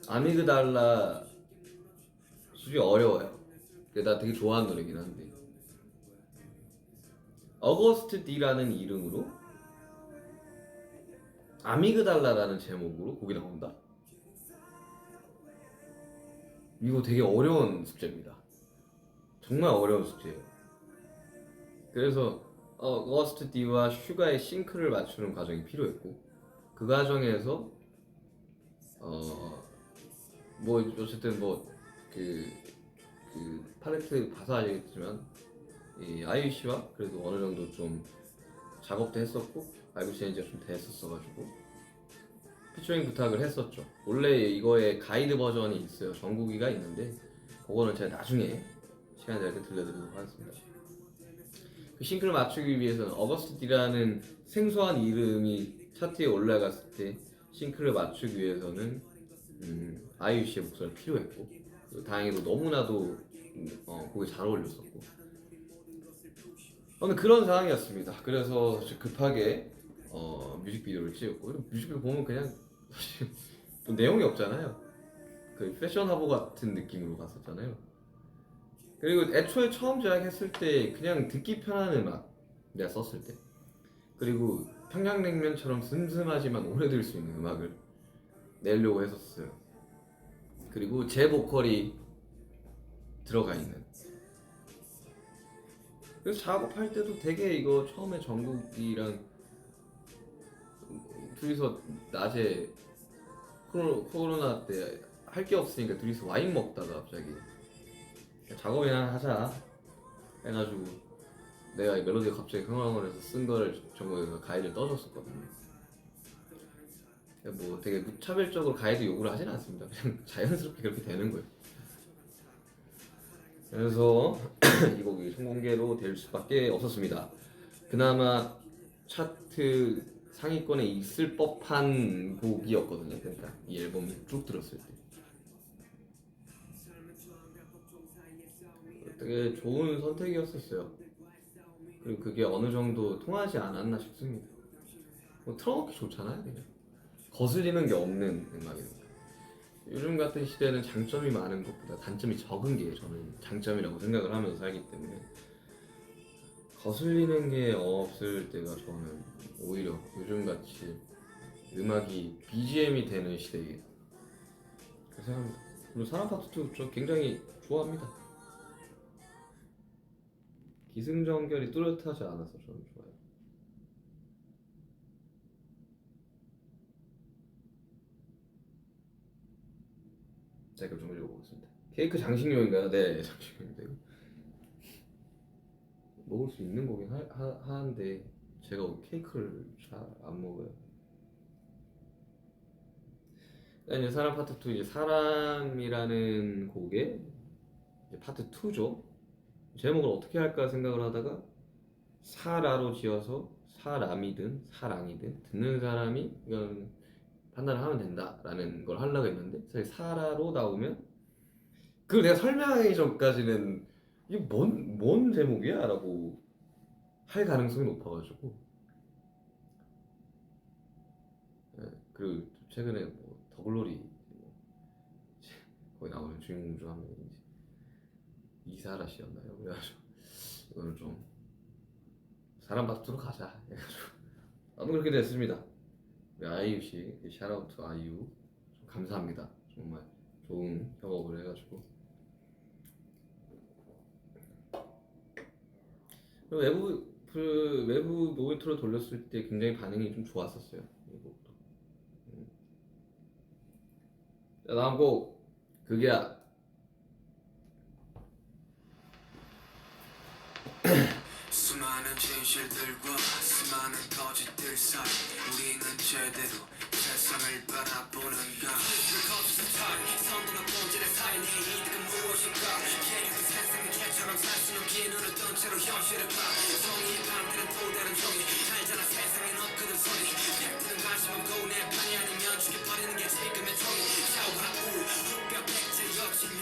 아미그달라 솔직히 어려워요. 나 되게 좋아하는 노래긴 한데, 어거스트 D라는 이름으로 아미그달라라는 제목으로 곡이 나온다? 이거 되게 어려운 숙제입니다. 정말 어려운 숙제예요. 그래서 어거스트 D와 슈가의 싱크를 맞추는 과정이 필요했고, 그 과정에서 뭐 어쨌든 그 팔레트 봐서 알겠지만 이 아이유 씨와 그래도 어느 정도 좀 작업도 했었고 알고 지낸 지가 좀 됐었어가지고 피처링 부탁을 했었죠. 원래 이거의 가이드 버전이 있어요. 전국이가 있는데 그거는 제가 나중에 시간 될 때 들려드리도록 하겠습니다. 그 싱크를 맞추기 위해서는 어거스트 D라는 생소한 이름이 차트에 올라갔을 때 싱크를 맞추기 위해서는 아이유 씨의 목소리가 필요했고, 다행히도 너무나도 곡에 잘 어울렸었고, 그런 상황이었습니다. 그래서 급하게 뮤직비디오를 찍었고, 뮤직비디오 보면 그냥 사실 또 내용이 없잖아요. 그 패션 화보 같은 느낌으로 갔었잖아요. 그리고 애초에 처음 제작했을 때 그냥 듣기 편한 음악, 내가 썼을 때, 그리고 평양냉면처럼 슴슴하지만 오래 들을 수 있는 음악을 내려고 했었어요. 그리고 제 보컬이 들어가 있는. 그래서 작업할 때도 되게 이거 처음에 정국이랑 둘이서 낮에 코로나 때 할 게 없으니까 둘이서 와인 먹다가 갑자기 작업이나 하자 해가지고 내가 이 멜로디가 갑자기 흥얼흥얼해서 쓴 거를 정국이가 가이드를 떠줬었거든요. 뭐 되게 무차별적으로 가이드 요구를 하진 않습니다. 그냥 자연스럽게 그렇게 되는 거예요. 그래서 이 곡이 성공개로 될 수밖에 없었습니다. 그나마 차트 상위권에 있을 법한 곡이었거든요. 그러니까 이 앨범을 쭉 들었을 때 되게 좋은 선택이었었어요. 그리고 그게 어느 정도 통하지 않았나 싶습니다. 뭐 틀어놓기 좋잖아요. 그냥 거슬리는 게 없는 음악이니까. 요즘 같은 시대는 장점이 많은 것보다 단점이 적은 게 저는 장점이라고 생각을 하면서 살기 때문에 거슬리는 게 없을 때가 저는 오히려 요즘같이 음악이 BGM이 되는 시대에 그렇게 생각합니다. 그리고 사랑 파트 2 저 굉장히 좋아합니다. 기승전결이 뚜렷하지 않아서 저는 좋아요. 자, 그럼 좀 읽어보겠습니다. 케이크 장식용인가요? 네, 장식용인데 먹을 수 있는 거긴 하는데 제가 케이크를 잘 안 먹어요. 이제 사랑 파트 2 이제 사랑이라는 곡의 이제 파트 2죠. 제목을 어떻게 할까 생각을 하다가 사라로 지어서 사람이든 사랑이든 듣는 사람이 이건 판단을 하면 된다라는 걸 하려고 했는데 사실 사라로 나오면 그걸 내가 설명하기 전까지는 이게 뭔 제목이야? 라고 할 가능성이 높아가지고 그리고 최근에 뭐 더글로리 거기 나오는 주인공 중 한 명이 이사라 씨였나요? 그래가지고 이거는 좀 사람 박두로 가자 해가지고 나도 그렇게 됐습니다. 아이유 씨, 샤라우트 아이유 감사합니다. 정말 좋은 협업을 해가지고 외부 모니터를 돌렸을 때 굉장히 반응이 좀 좋았었어요. 이 곡도. 자, 다음 곡 그게야. 수많은 진실들과 수많은 거짓들 사이 우리는 제대로 세상을 바라보는가 거짓은 타임 성공한 본질의 사이에 이득은 무엇인가 계속 세상의 개처럼 살 수는 긴 눈을 뜬 채로 현실을 봐 성의의 밤들은 또 다른 종이 알잖아 세상엔 없거든 소리 팩트는 관심 없고 내 편이 아니면 죽여버리는 게 지금의 종이 샤워하고 흑뼈 백제 여친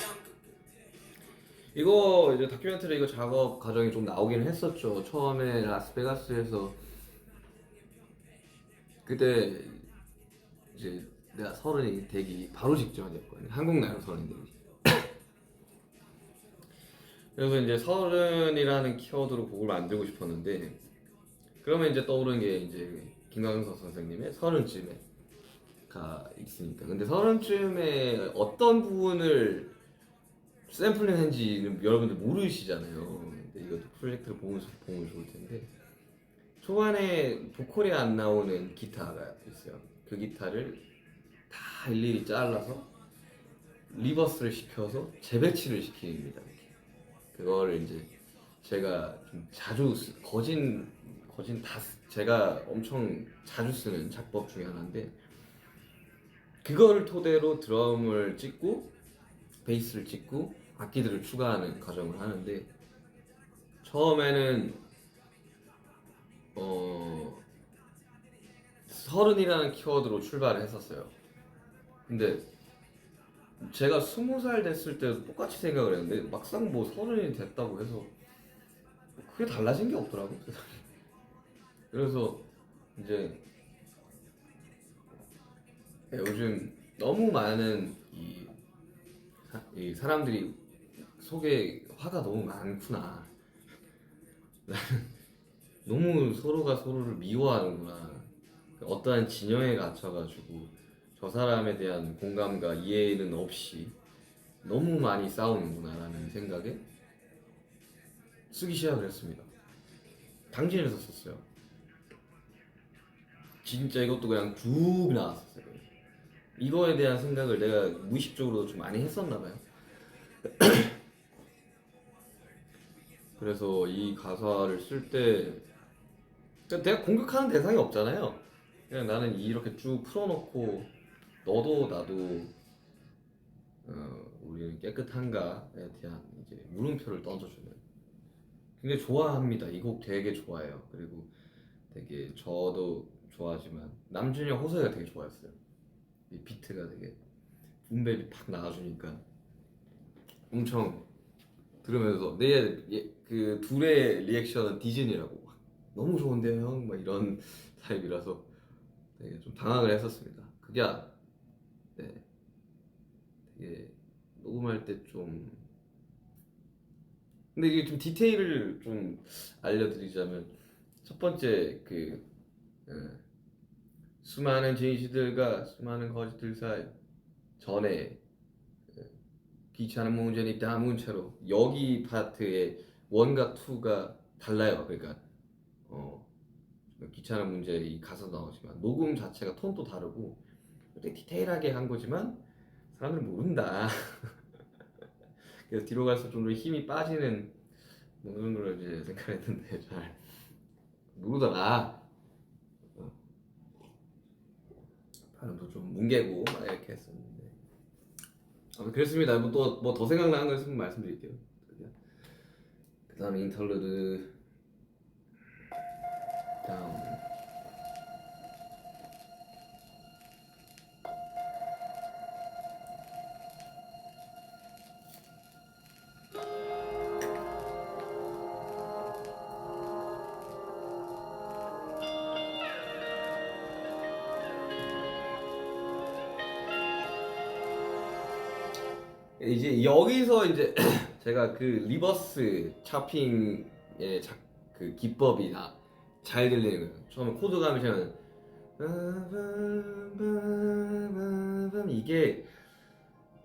이거 이제 다큐멘터리 이거 작업 과정이 좀 나오긴 했었죠. 처음에 라스베가스에서 그때 이제 내가 서른이 되기 바로 직전이었거든요. 한국 나이로 서른이 되기. 그래서 이제 서른이라는 키워드로 곡을 만들고 싶었는데 그러면 이제 떠오르는 게 이제 김광석 선생님의 서른쯤에가 있으니까. 근데 서른쯤에 어떤 부분을 샘플링한지는 여러분들 모르시잖아요. 근데 이것도 프로젝트를 보면서 보면 좋을 텐데 초반에 보컬이 안 나오는 기타가 있어요. 그 기타를 다 일일이 잘라서 리버스를 시켜서 재배치를 시킵니다. 이렇게. 그거를 이제 제가 좀 자주 거진 다 제가 엄청 자주 쓰는 작법 중에 하나인데 그거를 토대로 드럼을 찍고 베이스를 찍고 악기들을 추가하는 과정을 하는데 처음에는 서른이라는 키워드로 출발을 했었어요. 근데 제가 20살 됐을 때도 똑같이 생각을 했는데 막상 뭐 서른이 됐다고 해서 그게 달라진 게 없더라고. 그래서 이제 요즘 너무 많은 이 사람들이 속에 화가 너무 많구나. 너무 서로가 서로를 미워하는구나. 어떠한 진영에 갇혀가지고 저 사람에 대한 공감과 이해는 없이 너무 많이 싸우는구나라는 생각에 쓰기 시작을 했습니다. 당진에서 썼어요. 진짜 이것도 그냥 쭉 나왔었어요. 이거에 대한 생각을 내가 무의식적으로 좀 많이 했었나 봐요. 그래서 이 가사를 쓸 때 내가 공격하는 대상이 없잖아요. 그냥 나는 이렇게 쭉 풀어놓고 너도 나도 우리는 깨끗한가에 대한 이제 물음표를 던져주는. 굉장히 좋아합니다. 이 곡 되게 좋아해요. 그리고 되게 저도 좋아하지만 남준이랑 호석이가 되게 좋아했어요. 이 비트가 되게 붐벨이 팍 나와주니까 엄청 들으면서 그 둘의 리액션은 디즈니라고 너무 좋은데요 형? 막 이런 타입이라서 되게 좀 당황을 했었습니다. 그게 네, 되게 녹음할 때 좀 근데 이게 좀 디테일을 좀 알려드리자면 첫 번째 어, 수많은 진실들과 수많은 거짓들 사이 전에 귀찮은 문제는 담은 채로 여기 파트의 1과 2가 달라요. 그러니까 귀찮은 문제 이 가사 나오지만 녹음 자체가 톤도 다르고 되게 디테일하게 한 거지만 사람들은 모른다. 그래서 뒤로 갈수록 좀 더 힘이 빠지는 뭐 그런 걸 이제 생각했는데 잘 모르더라. 발음도 좀 뭉개고 막 이렇게 했었는데 그랬습니다. 뭐 또 뭐 더 생각나는 거 있으면 말씀드릴게요. 그 다음에 인터루드 다음 이제 여기서 이제 제가 그 리버스 차핑의 그 기법이 잘 들리는 거예요. 처음에 코드 감으시면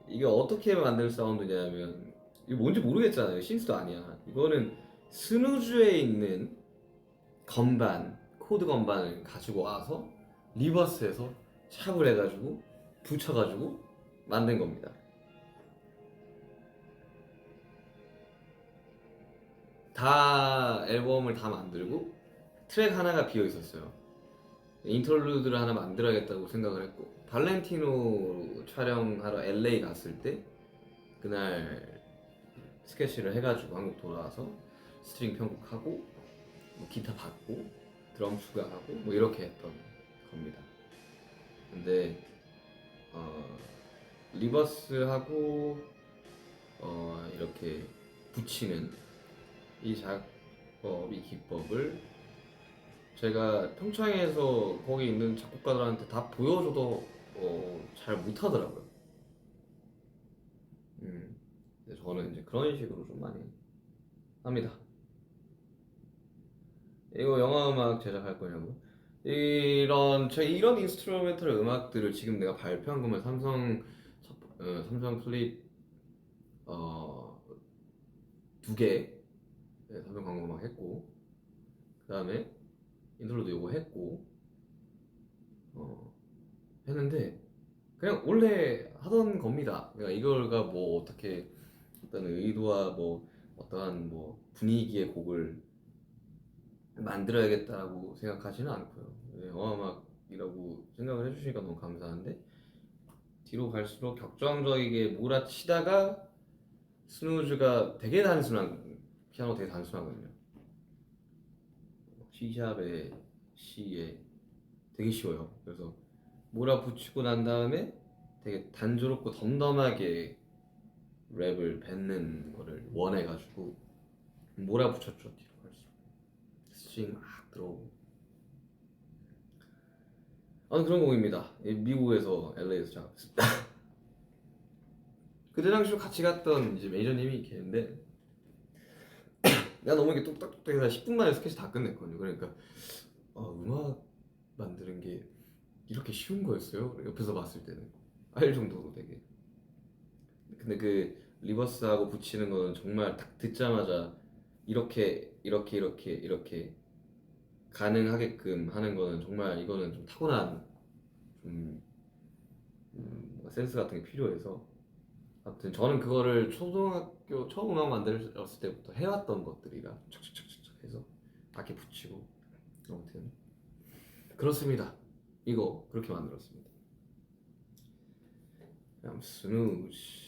이게 어떻게 만들 사운드냐면 이게 뭔지 모르겠잖아요. 신스도 아니야. 이거는 스누즈에 있는 건반, 코드 건반을 가지고 와서 리버스에서 샵을 해가지고 붙여가지고 만든 겁니다. 다 앨범을 다 만들고 트랙 하나가 비어 있었어요. 인터루드를 하나 만들어야겠다고 생각을 했고 발렌티노 촬영하러 LA 갔을 때 그날 스케치를 해가지고 한국 돌아와서 스트링 편곡하고 뭐 기타 받고 드럼 추가하고 뭐 이렇게 했던 겁니다. 근데 리버스하고 이렇게 붙이는 이 작법, 이 기법을 제가 평창에서 거기 있는 작곡가들한테 다 보여줘도 잘 못하더라고요. 근데 저는 이제 그런 식으로 좀 많이 합니다. 이거 영화음악 제작할 거냐고? 이런 인스트루멘털 음악들을 지금 내가 발표한 거면 삼성 플립 두 개, 삼성 광고 음악 했고, 그 다음에 인트로도 요거 했고, 했는데 그냥 원래 하던 겁니다. 그러니까 이걸가 뭐 어떻게 어떤 의도와 뭐 어떠한 뭐 분위기의 곡을 만들어야겠다고 생각하지는 않고요. 영화음악이라고 생각을 해주시니까 너무 감사한데, 뒤로 갈수록 격정적이게 몰아치다가 스누즈가 되게 단순한, 피아노 되게 단순하거든요. C샵의 C에 되게 쉬워요. 그래서 몰아붙이고 난 다음에 되게 단조롭고 덤덤하게 랩을 뱉는 거를 원해가지고 몰아붙였죠. 뒤로 갈수록 스윙 막 들어오고. 그런 곡입니다. 미국에서 LA에서 작업했습니다. 그때 당시로 같이 갔던 이제 매니저님이 계는데, 내가 너무 이렇게 뚝딱뚝딱해서 10분 만에 스케치 다 끝냈거든요. 그러니까 음악 만드는 게 이렇게 쉬운 거였어요? 옆에서 봤을 때는 알 정도로 되게. 근데 그 리버스하고 붙이는 거는 정말 딱 듣자마자 이렇게 가능하게끔 하는 거는 정말, 이거는 좀 타고난 뭔가 센스 같은 게 필요해서, 아무튼 저는 그거를 초등학교 처음 음악 만들었을 때부터 해왔던 것들이라 척척척척 해서 악기 붙이고, 아무튼 그렇습니다. 이거 그렇게 만들었습니다. 그냥 스누즈.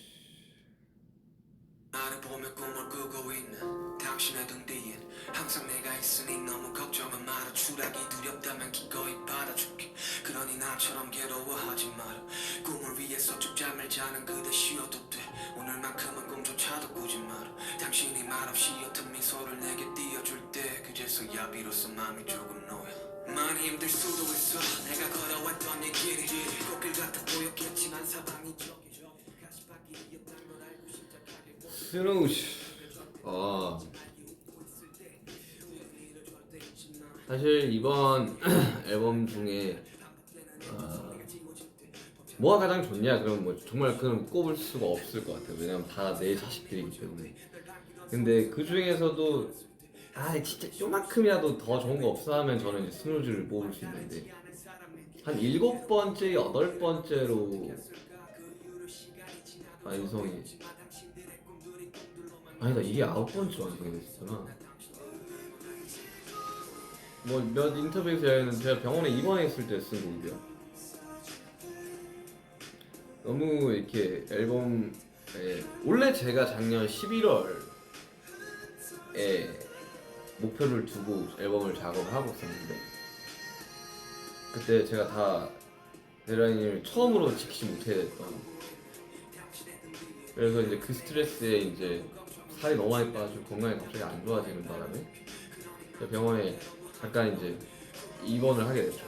나를 보며 꿈을 꾸고 있는 당신의 등 뒤엔 항상 내가 있으니 너무 걱정은 마라. 추락이 두렵다면 기꺼이 받아줄게. 그러니 나처럼 괴로워하지 마라. 꿈을 위해서 쭉 잠을 자는 그대 쉬어도 돼. 오늘만큼은 꿈조차도 꾸지 마라. 당신이 말없이 옅은 미소를 내게 띄워줄 때 그제서야 비로소 마음이 조금 놓여. 많이 힘들 수도 있어. 내가 걸어왔던 이 길이 꽃길 같아 보였겠지만 사방이 저기 가시밭길이었단 걸 알고 시작하길. 스누즈. 사실 이번 앨범 중에 뭐가 가장 좋냐, 그럼 뭐 정말 그건 꼽을 수가 없을 것 같아요. 왜냐면 다 내 자식들이기 때문에. 근데 그 중에서도 진짜 요만큼이라도 더 좋은 거 없어 하면 저는 이제 스누즈를 뽑을 수 있는데, 한 7번째, 8번째로 완성이, 아니다, 이게 9번째 완성이 됐었구나. 뭐 몇 인터뷰에서 얘기하는, 제가 병원에 입원했을 때 쓴 곡이고요. 너무 이렇게 앨범에, 원래 제가 작년 11월에 목표를 두고 앨범을 작업하고 있었는데, 그때 제가 다 데드라인을 처음으로 지키지 못했던, 그래서 이제 그 스트레스에 이제 살이 너무 많이 빠지고 건강이 갑자기 안 좋아지는 바람에 병원에 잠깐 이제 입원을 하게 됐죠.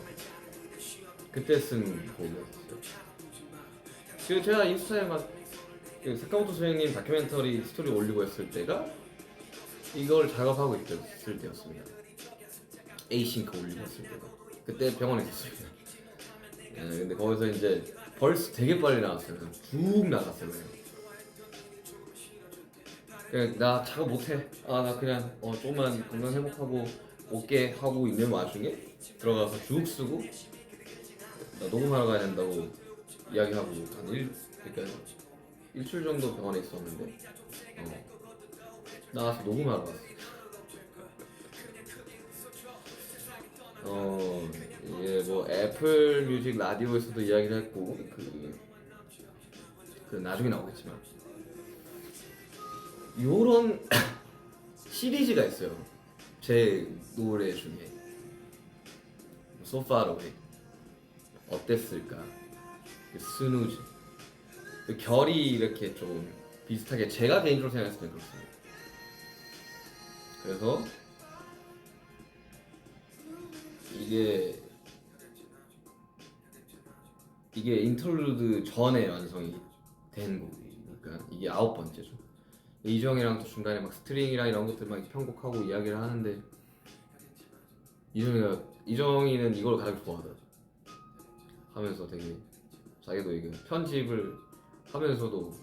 그때 쓴 곡이었어요. 지금 제가 인스타에 막 사카모토 선생님 다큐멘터리 스토리 올리고 했을 때가 이걸 작업하고 있을 때였습니다. 에이싱크 올리고 했을 때가. 그때 병원에 있었습니다. 근데 거기서 이제 벌써 되게 빨리 나왔어요. 쭉 나갔어요. 그냥 나 작업 못해. 나 그냥 조금만 건강 회복하고 올게 하고 있는 와중에 들어가서 쭉 쓰고, 나 녹음하러 가야 된다고 이야기하고 그러니까 일주일 정도 병원에 있었는데 나와서 녹음하러 갔어. 이게 뭐 애플 뮤직 라디오에서도 이야기를 했고, 그 나중에 나오겠지만 요런 시리즈가 있어요. 제 노래 중에 So Far Away, 어땠을까, 스누즈, 결이 이렇게 좀 비슷하게 제가 개인적으로 생각했을 때 그렇습니다. 그래서 이게 인터루드 전에 완성이 된 곡이니까 이게 9번째죠. 이정이랑 또 중간에 막 스트링이랑 이런 것들 막 편곡하고 이야기를 하는데 이정이는 이걸 가장 좋아하더라고. 하면서 되게 자기도 이게 편집을 하면서도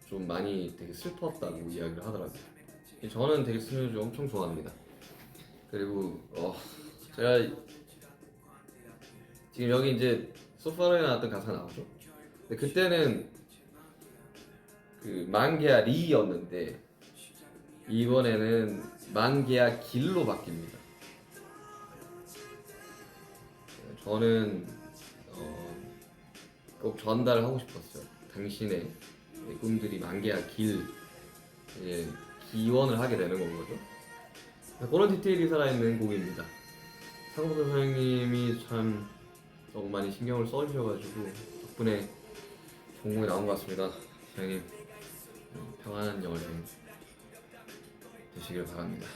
좀 많이 되게 슬펐다고 이야기를 하더라고요. 저는 되게 스누즈 엄청 좋아합니다. 그리고 제가 지금 여기 이제 소파로에 나왔던 가사가 나오죠. 근데 그때는 그 만개야 리였는데 이번에는 만개야 길로 바뀝니다. 저는 꼭 전달하고 싶었어요. 당신의 꿈들이 만개야 길 기원을 하게 되는 거거든요. 그런 디테일이 살아있는 곡입니다. 상호도 선생님이 참 너무 많이 신경을 써주셔가지고 덕분에 좋은 곡이 나온 것 같습니다. 선생님 평안한 여행 되시길 바랍니다.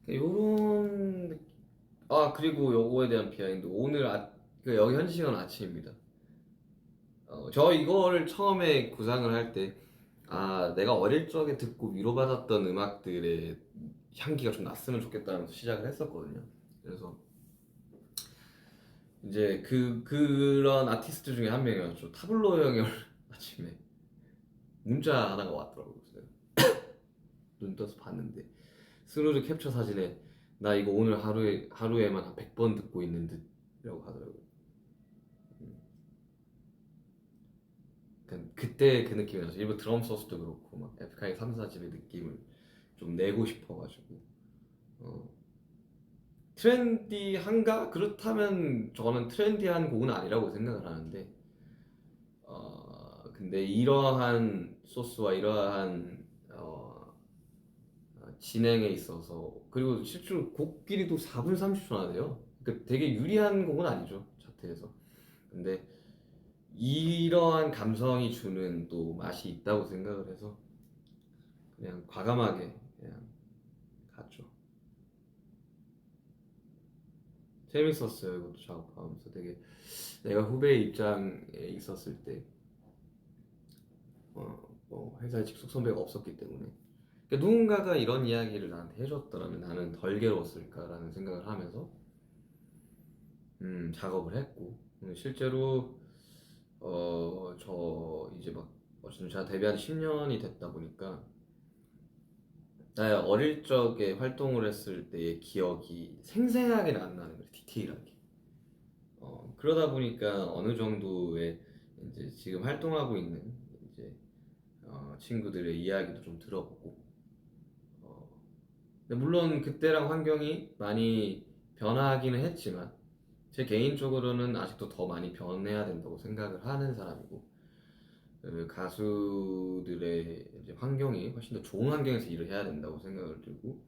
요런 그리고 요거에 대한 비하인드 오늘 여기 현지 시간 아침입니다. 저 이거를 처음에 구상을 할 때 내가 어릴 적에 듣고 위로받았던 음악들의 향기가 좀 났으면 좋겠다면서 시작을 했었거든요. 그래서 이제 그런 아티스트 중에 한 명이었죠. 타블로 형이 아침에 문자 하나가 왔더라고요. 그래서 눈 떠서 봤는데 스누즈 캡처 사진에 나 이거 오늘 하루에만 한 100번 듣고 있는 듯이라고 하더라고요. 그때 그 느낌이 나서 일부 드럼 소스도 그렇고 막 에픽하이 3, 4집의 느낌을 좀 내고 싶어가지고 트렌디한가? 그렇다면 저는 트렌디한 곡은 아니라고 생각을 하는데 근데 이러한 소스와 이러한 진행에 있어서 그리고 실제로 곡 길이도 4분 30초나 돼요. 그러니까 되게 유리한 곡은 아니죠 차트에서. 근데 이러한 감성이 주는 또 맛이 있다고 생각을 해서 그냥 과감하게 그냥 갔죠. 재밌었어요. 이것도 작업하면서 되게 내가 후배 입장에 있었을 때 회사에 직속 선배가 없었기 때문에 그러니까 누군가가 이런 이야기를 나한테 해줬더라면 나는 덜 괴로웠을까라는 생각을 하면서 작업을 했고 실제로 저 이제 막 어쨌든 제가 데뷔한 10년이 됐다 보니까 나의 어릴 적에 활동을 했을 때의 기억이 생생하게는 안 나는 거예요. 디테일하게. 그러다 보니까 어느 정도의 이제 지금 활동하고 있는 이제 친구들의 이야기도 좀 들어보고 근데 물론 그때랑 환경이 많이 변하기는 했지만 제 개인적으로는 아직도 더 많이 변해야 된다고 생각을 하는 사람이고 그 가수들의 이제 환경이 훨씬 더 좋은 환경에서 일을 해야 된다고 생각을 들고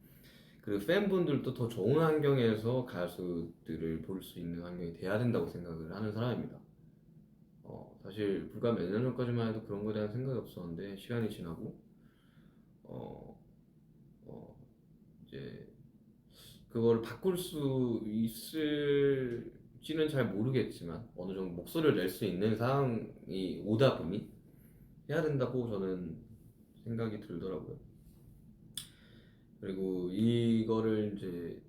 그리고 팬분들도 더 좋은 환경에서 가수들을 볼 수 있는 환경이 돼야 된다고 생각을 하는 사람입니다. 사실 불과 몇 년 전까지만 해도 그런 거에 대한 생각이 없었는데 시간이 지나고 어, 어, 이제 그걸 바꿀 수 있을지는 잘 모르겠지만 어느 정도 목소리를 낼 수 있는 상황이 오다 보니 해야 된다고 저는 생각이 들더라고요. 그리고 이거를 이제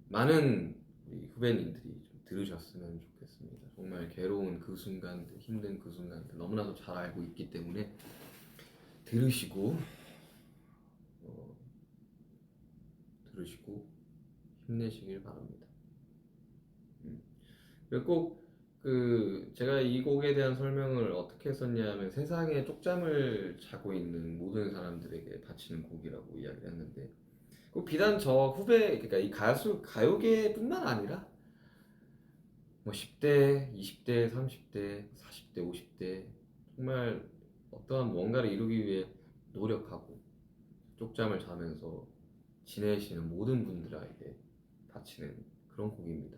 많은 우리 후배님들이 좀 들으셨으면 좋겠습니다. 정말 괴로운 그 순간들, 힘든 그 순간들 너무나도 잘 알고 있기 때문에 들으시고 힘내시길 바랍니다. 그리고 꼭 제가 이 곡에 대한 설명을 어떻게 했었냐면 세상에 쪽잠을 자고 있는 모든 사람들에게 바치는 곡이라고 이야기를 했는데 꼭 비단 저 후배 그러니까 이 가요계뿐만 아니라 뭐 10대, 20대, 30대, 40대, 50대 정말 어떠한 무언가를 이루기 위해 노력하고 쪽잠을 자면서 지내시는 모든 분들에게 바치는 그런 곡입니다.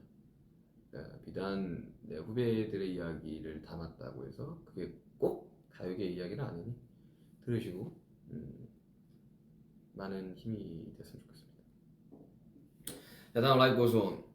그러니까 비단 내 후배들의 이야기를 담았다고 해서 그게 꼭 가요계의 이야기는 아니니 들으시고 많은 힘이 됐으면 좋겠습니다. 자, 다음 라이브 고스 온.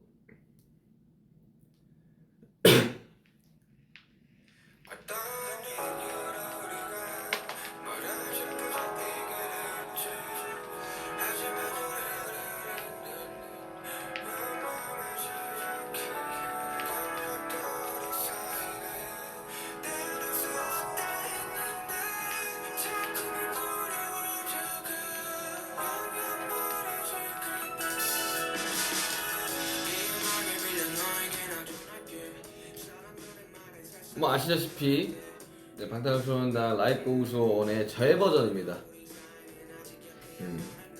뭐 아시다시피 네, 방탄소년단 라이브 고스 온의 재버전입니다.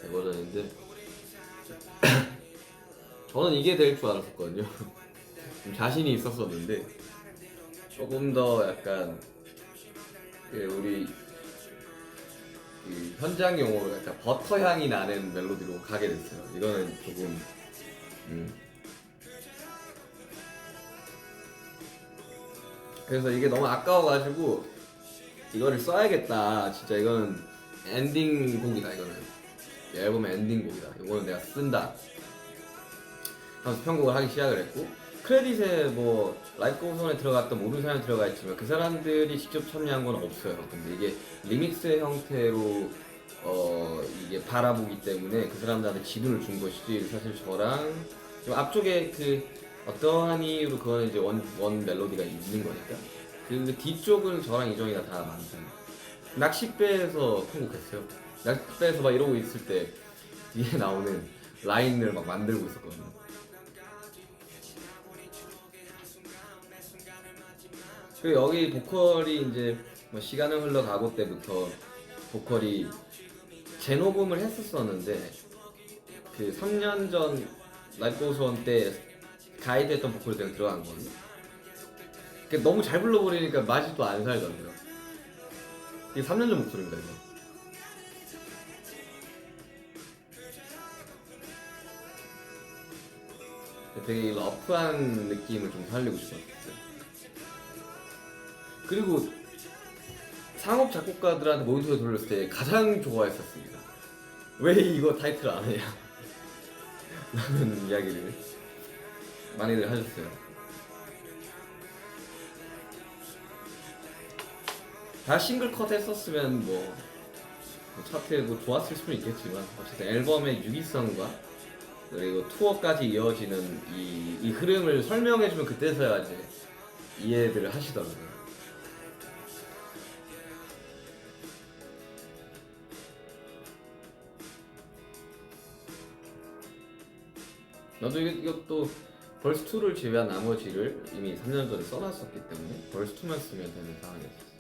재버전인데 저는 이게 될 줄 알았었거든요. 좀 자신이 있었었는데 조금 더 약간 우리 그 현장 용어로 약간 버터 향이 나는 멜로디로 가게 됐어요. 이거는 조금 그래서 이게 너무 아까워가지고 이거를 써야겠다. 진짜 이거는 엔딩 곡이다. 이거는 이 앨범의 엔딩 곡이다. 이거는 내가 쓴다. 하면서 편곡을 하기 시작을 했고 크레딧에 뭐 라이브 고스온에 들어갔던 모든 사람이 들어가 있지만 그 사람들이 직접 참여한 건 없어요. 근데 이게 리믹스 형태로 이게 바라보기 때문에 그 사람들한테 지분을 준 것이지 사실 저랑 좀 앞쪽에 그 어떠한 이유로 그거는 이제 원 멜로디가 있는 거니까 그 뒤쪽은 저랑 이정이가 다 만든 낚싯배에서 편곡했어요. 낚싯배에서 막 이러고 있을 때 뒤에 나오는 라인을 막 만들고 있었거든요. 그리고 여기 보컬이 이제 뭐 시간을 흘러가고 때부터 보컬이 재녹음을 했었었는데 그 3년 전 라이브 고스 온 때 가이드 했던 보컬이 그냥 들어간 거거든요. 그러니까 너무 잘 불러버리니까 맛이 또 안 살더라고요. 이게 3년 전 목소리입니다, 이거. 되게 러프한 느낌을 좀 살리고 싶었어요. 그리고 상업 작곡가들한테 모니터를 돌렸을 때 가장 좋아했었습니다. 왜 이거 타이틀 안 해냐? 라는 이야기를 많이들 하셨어요. 다 싱글 컷 했었으면 뭐 차트에 뭐 좋았을 수는 있겠지만 어쨌든 앨범의 유기성과 그리고 투어까지 이어지는 이 흐름을 설명해주면 그때서야 이제 이해들을 하시더라고요. 나도 이것도 벌스 2를 제외한 나머지를 이미 3년 전에 써놨었기 때문에 벌스 2만 쓰면 되는 상황이었어요.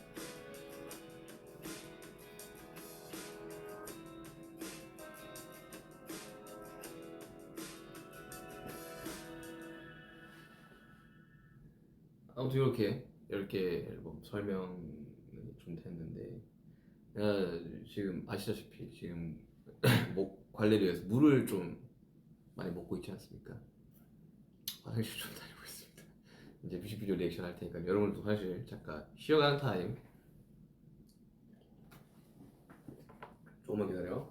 아무튼 이렇게 앨범 설명이 좀 됐는데 지금 아시다시피 지금 목 관리를 위해서 물을 좀 많이 먹고 있지 않습니까? 화장실 좀 다니고 있습니다. 이제 뮤직비디오 리액션 할 테니까 여러분도 사실 잠깐 쉬어가는 타임 조금만 기다려.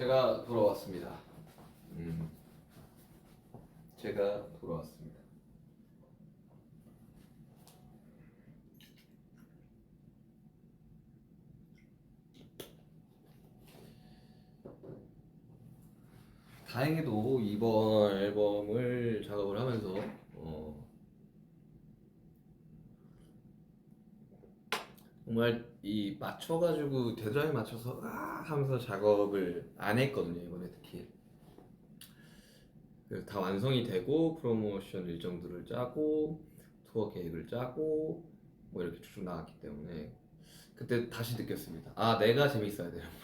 제가 돌아왔습니다. 제가 돌아왔습니다. 다행히도 이번 앨범을 작업을 하면서 정말 이 맞춰가지고 데드라인 맞춰서 하면서 작업을 안 했거든요. 이번에 특히 그래서 다 완성이 되고 프로모션 일정들을 짜고 투어 계획을 짜고 뭐 이렇게 쭉쭉 나갔기 때문에 그때 다시 느꼈습니다. 아, 내가 재밌어야 되는구나.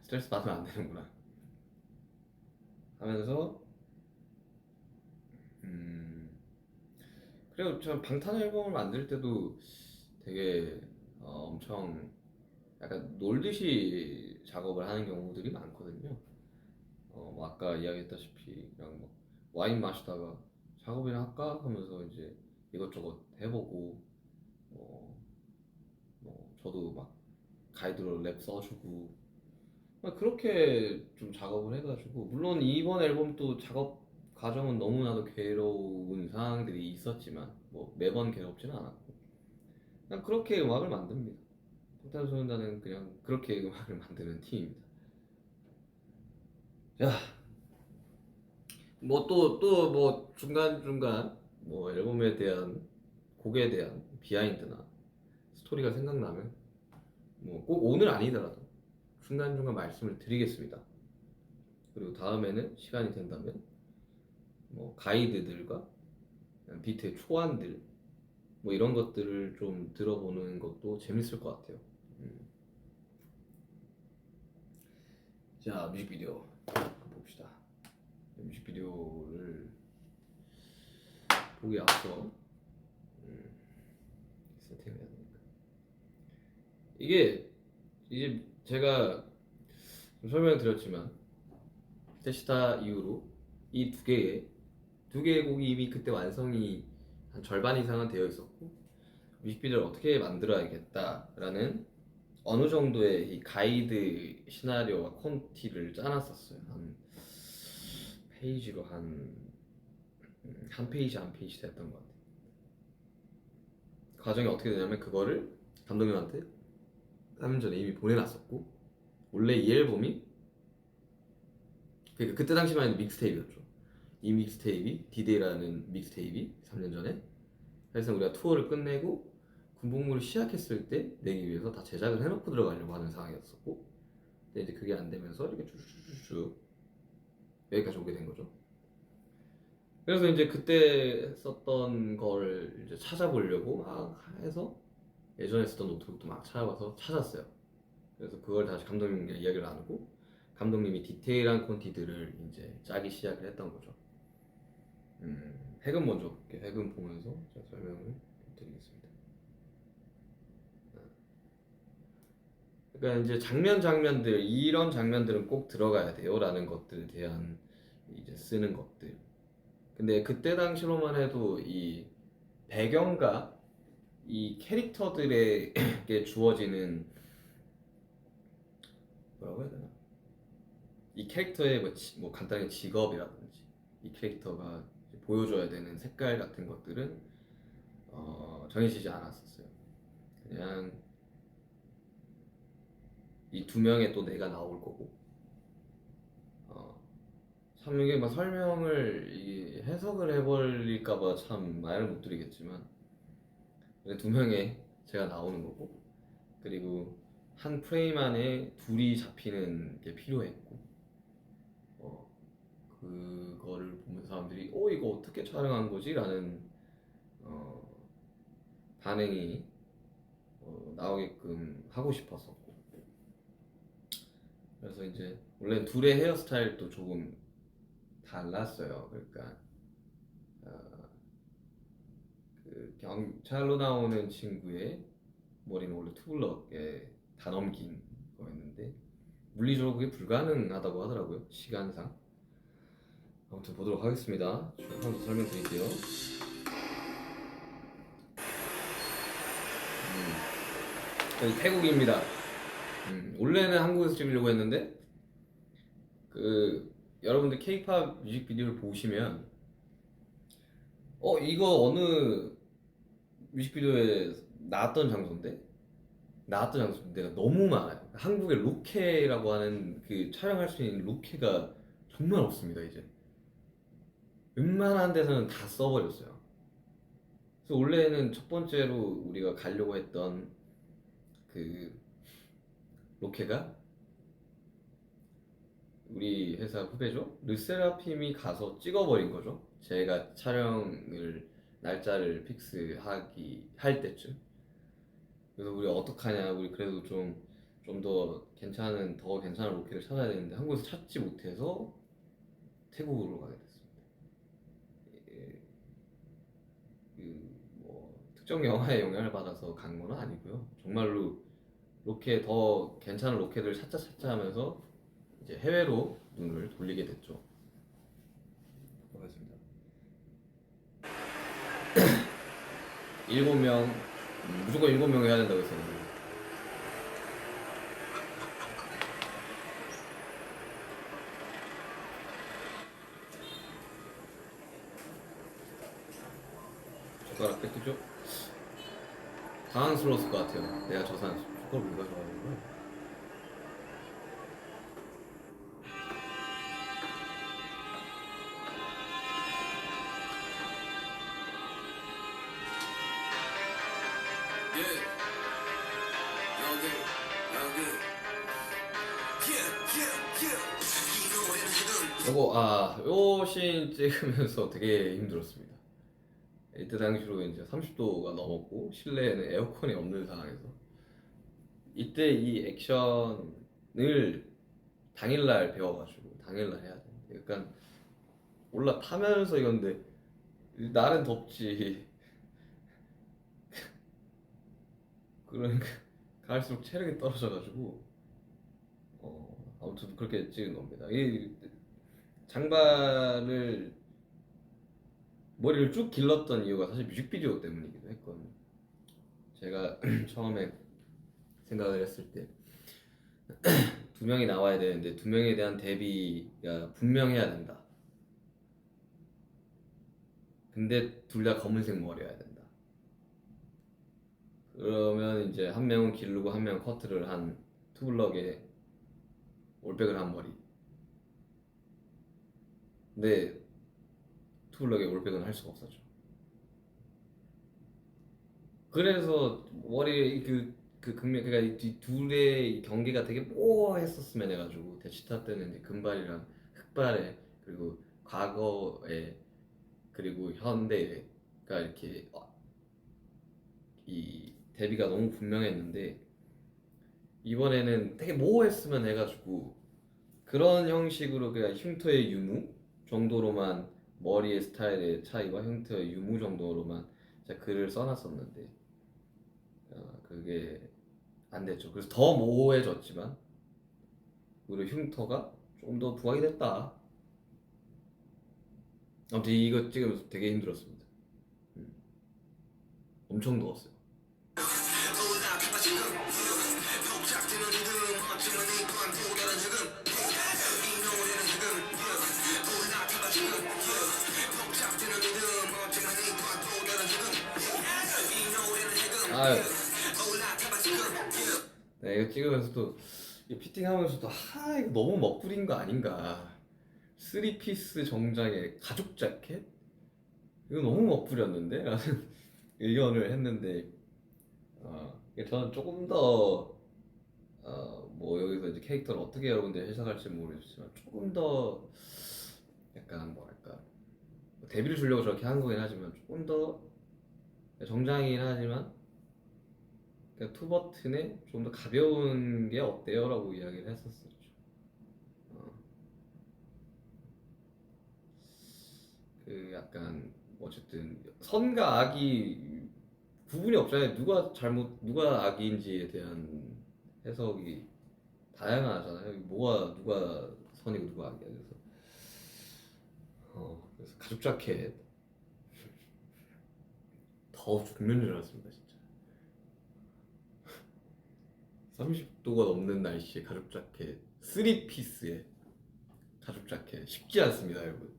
스트레스 받으면 안 되는구나 하면서 그리고 저 방탄 앨범을 만들 때도 되게 엄청 약간 놀듯이 작업을 하는 경우들이 많거든요. 뭐 아까 이야기했다시피 그냥 뭐 와인 마시다가 작업이나 할까 하면서 이제 이것저것 해보고 뭐 저도 막 가이드로 랩 써주고 막 그렇게 좀 작업을 해가지고 물론 이번 앨범도 작업 과정은 너무나도 괴로운 상황들이 있었지만 뭐 매번 괴롭지는 않았고 그냥 그렇게 음악을 만듭니다. 방탄소년단은 그냥 그렇게 음악을 만드는 팀입니다. 야, 뭐 또 뭐 중간중간 뭐 앨범에 대한 곡에 대한 비하인드나 스토리가 생각나면 뭐 꼭 오늘 아니더라도 중간중간 말씀을 드리겠습니다. 그리고 다음에는 시간이 된다면 뭐 가이드들과 비트의 초안들 뭐 이런 것들을 좀 들어보는 것도 재밌을 것 같아요. 자, 뮤직비디오 봅시다. 뮤직비디오를 보기 앞서 세팅을 해야 되니까 이게 이제 제가 좀 설명을 드렸지만 테시타 이후로 이 두 개의 곡이 이미 그때 완성이 한 절반 이상은 되어 있었고 뮤직비디오를 어떻게 만들어야겠다라는 어느 정도의 이 가이드 시나리오와 콘티를 짜놨었어요. 한 페이지로 한 페이지 한 페이지 됐던 것 같아요. 과정이 어떻게 되냐면 그거를 감독님한테 3년 전에 이미 보내놨었고 원래 이 앨범이 그러니까 그때 당시만 해도 믹스테이프였죠. 이 믹스테이프 디데이라는 믹스테이프 3년 전에 그래서 우리가 투어를 끝내고 군복무를 시작했을 때 내기 위해서 다 제작을 해놓고 들어가려고 하는 상황이었었고 근데 이제 그게 안 되면서 이렇게 쭉쭉쭉 여기까지 오게 된 거죠. 그래서 이제 그때 썼던 걸 이제 찾아보려고 막 해서 예전에 쓰던 노트북도 막 찾아봐서 찾았어요. 그래서 그걸 다시 감독님과 이야기를 나누고 감독님이 디테일한 콘티들을 이제 짜기 시작을 했던 거죠. 핵은 먼저 볼게요. 핵은 보면서 제가 설명을 드리겠습니다. 그러니까 이제 장면들 이런 장면들은 꼭 들어가야 돼요라는 것들에 대한 이제 쓰는 것들. 근데 그때 당시로만 해도 이 배경과 이 캐릭터들에게 주어지는 뭐라고 해야 되나? 이 캐릭터의 뭐 간단히 직업이라든지 이 캐릭터가 보여줘야 되는 색깔 같은 것들은 정해지지 않았었어요. 그냥 이 두 명의 또 내가 나올 거고 참 이게 막 설명을 해석을 해버릴까봐 참 말을 못 드리겠지만 두 명의 제가 나오는 거고 그리고 한 프레임 안에 둘이 잡히는 게 필요했고 그거를 보면서 사람들이 이거 어떻게 촬영한 거지? 라는 반응이 나오게끔 하고 싶었었고 그래서 이제 원래 둘의 헤어스타일도 조금 달랐어요. 그러니까 그 경찰로 나오는 친구의 머리는 원래 투블럭에 다 넘긴 거였는데 물리적으로 그게 불가능하다고 하더라고요. 시간상. 아무튼 보도록 하겠습니다. 한 번 더 설명드릴게요. 여기 태국입니다. 원래는 한국에서 찍으려고 했는데 여러분들 K-pop 뮤직비디오를 보시면 이거 어느 뮤직비디오에 나왔던 장소인데가 너무 많아요. 한국의 로케라고 하는 그 촬영할 수 있는 로케가 정말 없습니다. 이제 웬만한 데서는 다 써버렸어요. 그래서 원래는 첫 번째로 우리가 가려고 했던 그 로케가 우리 회사 후배죠? 르세라핌이 가서 찍어버린 거죠. 제가 촬영을 날짜를 할 때쯤. 그래서 우리 어떡하냐, 우리 그래도 좀 더 괜찮은 로케를 찾아야 되는데 한국에서 찾지 못해서 태국으로 가게 됐습니다. 예, 뭐 특정 영화의 영향을 받아서 간 건 아니고요. 정말로 더 괜찮은 로케를 찾자 하면서 이제 해외로 눈을 돌리게 됐죠. 반갑습니다. 7명, 무조건 7명 해야 된다고 했어요. 젓가락 뺏기죠? 당황스러웠을 것 같아요. 내가 저 사람 젓가락 누가 좋아하는 거야? Yeah, 여기, yeah, yeah, yeah. 이 노래는 지금 요 씬 찍으면서 되게 힘들었습니다. 이때 당시로 이제 30도가 넘었고 실내에는 에어컨이 없는 상황에서 이때 이 액션을 당일날 배워가지고 당일날 해야 돼. 약간 올라타면서 이건데 날은 덥지. 그러니까 갈수록 체력이 떨어져가지고 아무튼 그렇게 찍은 겁니다. 이 장발을 머리를 쭉 길렀던 이유가 사실 뮤직비디오 때문이기도 했거든요. 제가 처음에 생각을 했을 때 두 명이 나와야 되는데 두 명에 대한 대비가 분명해야 된다. 근데 둘 다 검은색 머리여야 된다. 그러면 이제 한 명은 기르고 한 명은 커트를 한 투블럭에 올백을 한 머리. 근데 투블럭에 올백은 할 수가 없었죠. 그래서 머리 그러니까 이 둘의 경계가 되게 모호했었으면 해가지고 대치타 때는 이제 금발이랑 흑발에 그리고 과거에 그리고 현대가 이렇게 이 대비가 너무 분명했는데 이번에는 되게 모호했으면 해가지고 그런 형식으로 그냥 흉터의 유무 정도로만 머리의 스타일의 차이와 흉터의 유무 정도로만 제가 글을 써놨었는데 그게 안 됐죠. 그래서 더 모호해졌지만 오히려 흉터가 좀 더 부각이 됐다. 아무튼 이거 찍으면서 되게 힘들었습니다. 엄청 더웠어요. 아유. 네, 이거 찍으면서도 이 피팅하면서도 이거 너무 멋부린 거 아닌가. 3피스 정장에 가죽 자켓? 이거 너무 멋부렸는데? 라는 의견을 했는데 저는 조금 더 뭐 여기서 이제 캐릭터를 어떻게 여러분들이 해석할지 모르겠지만 조금 더 약간 뭐랄까 데뷔를 주려고 저렇게 한 거긴 하지만 조금 더 정장이긴 하지만 그러니까 투버튼에 좀 더 가벼운 게 어때요? 라고 이야기를 했었었죠. 그 약간 어쨌든 선과 악이 구분이 없잖아요. 누가 악인지에 대한 해석이 다양하잖아요. 누가 선이고 누가 악이야. 그래서 가죽 자켓 더 죽는 줄 알았습니다, 진짜. 30도가 넘는 날씨에 가죽 자켓 3피스에 가죽 자켓 쉽지 않습니다, 여러분.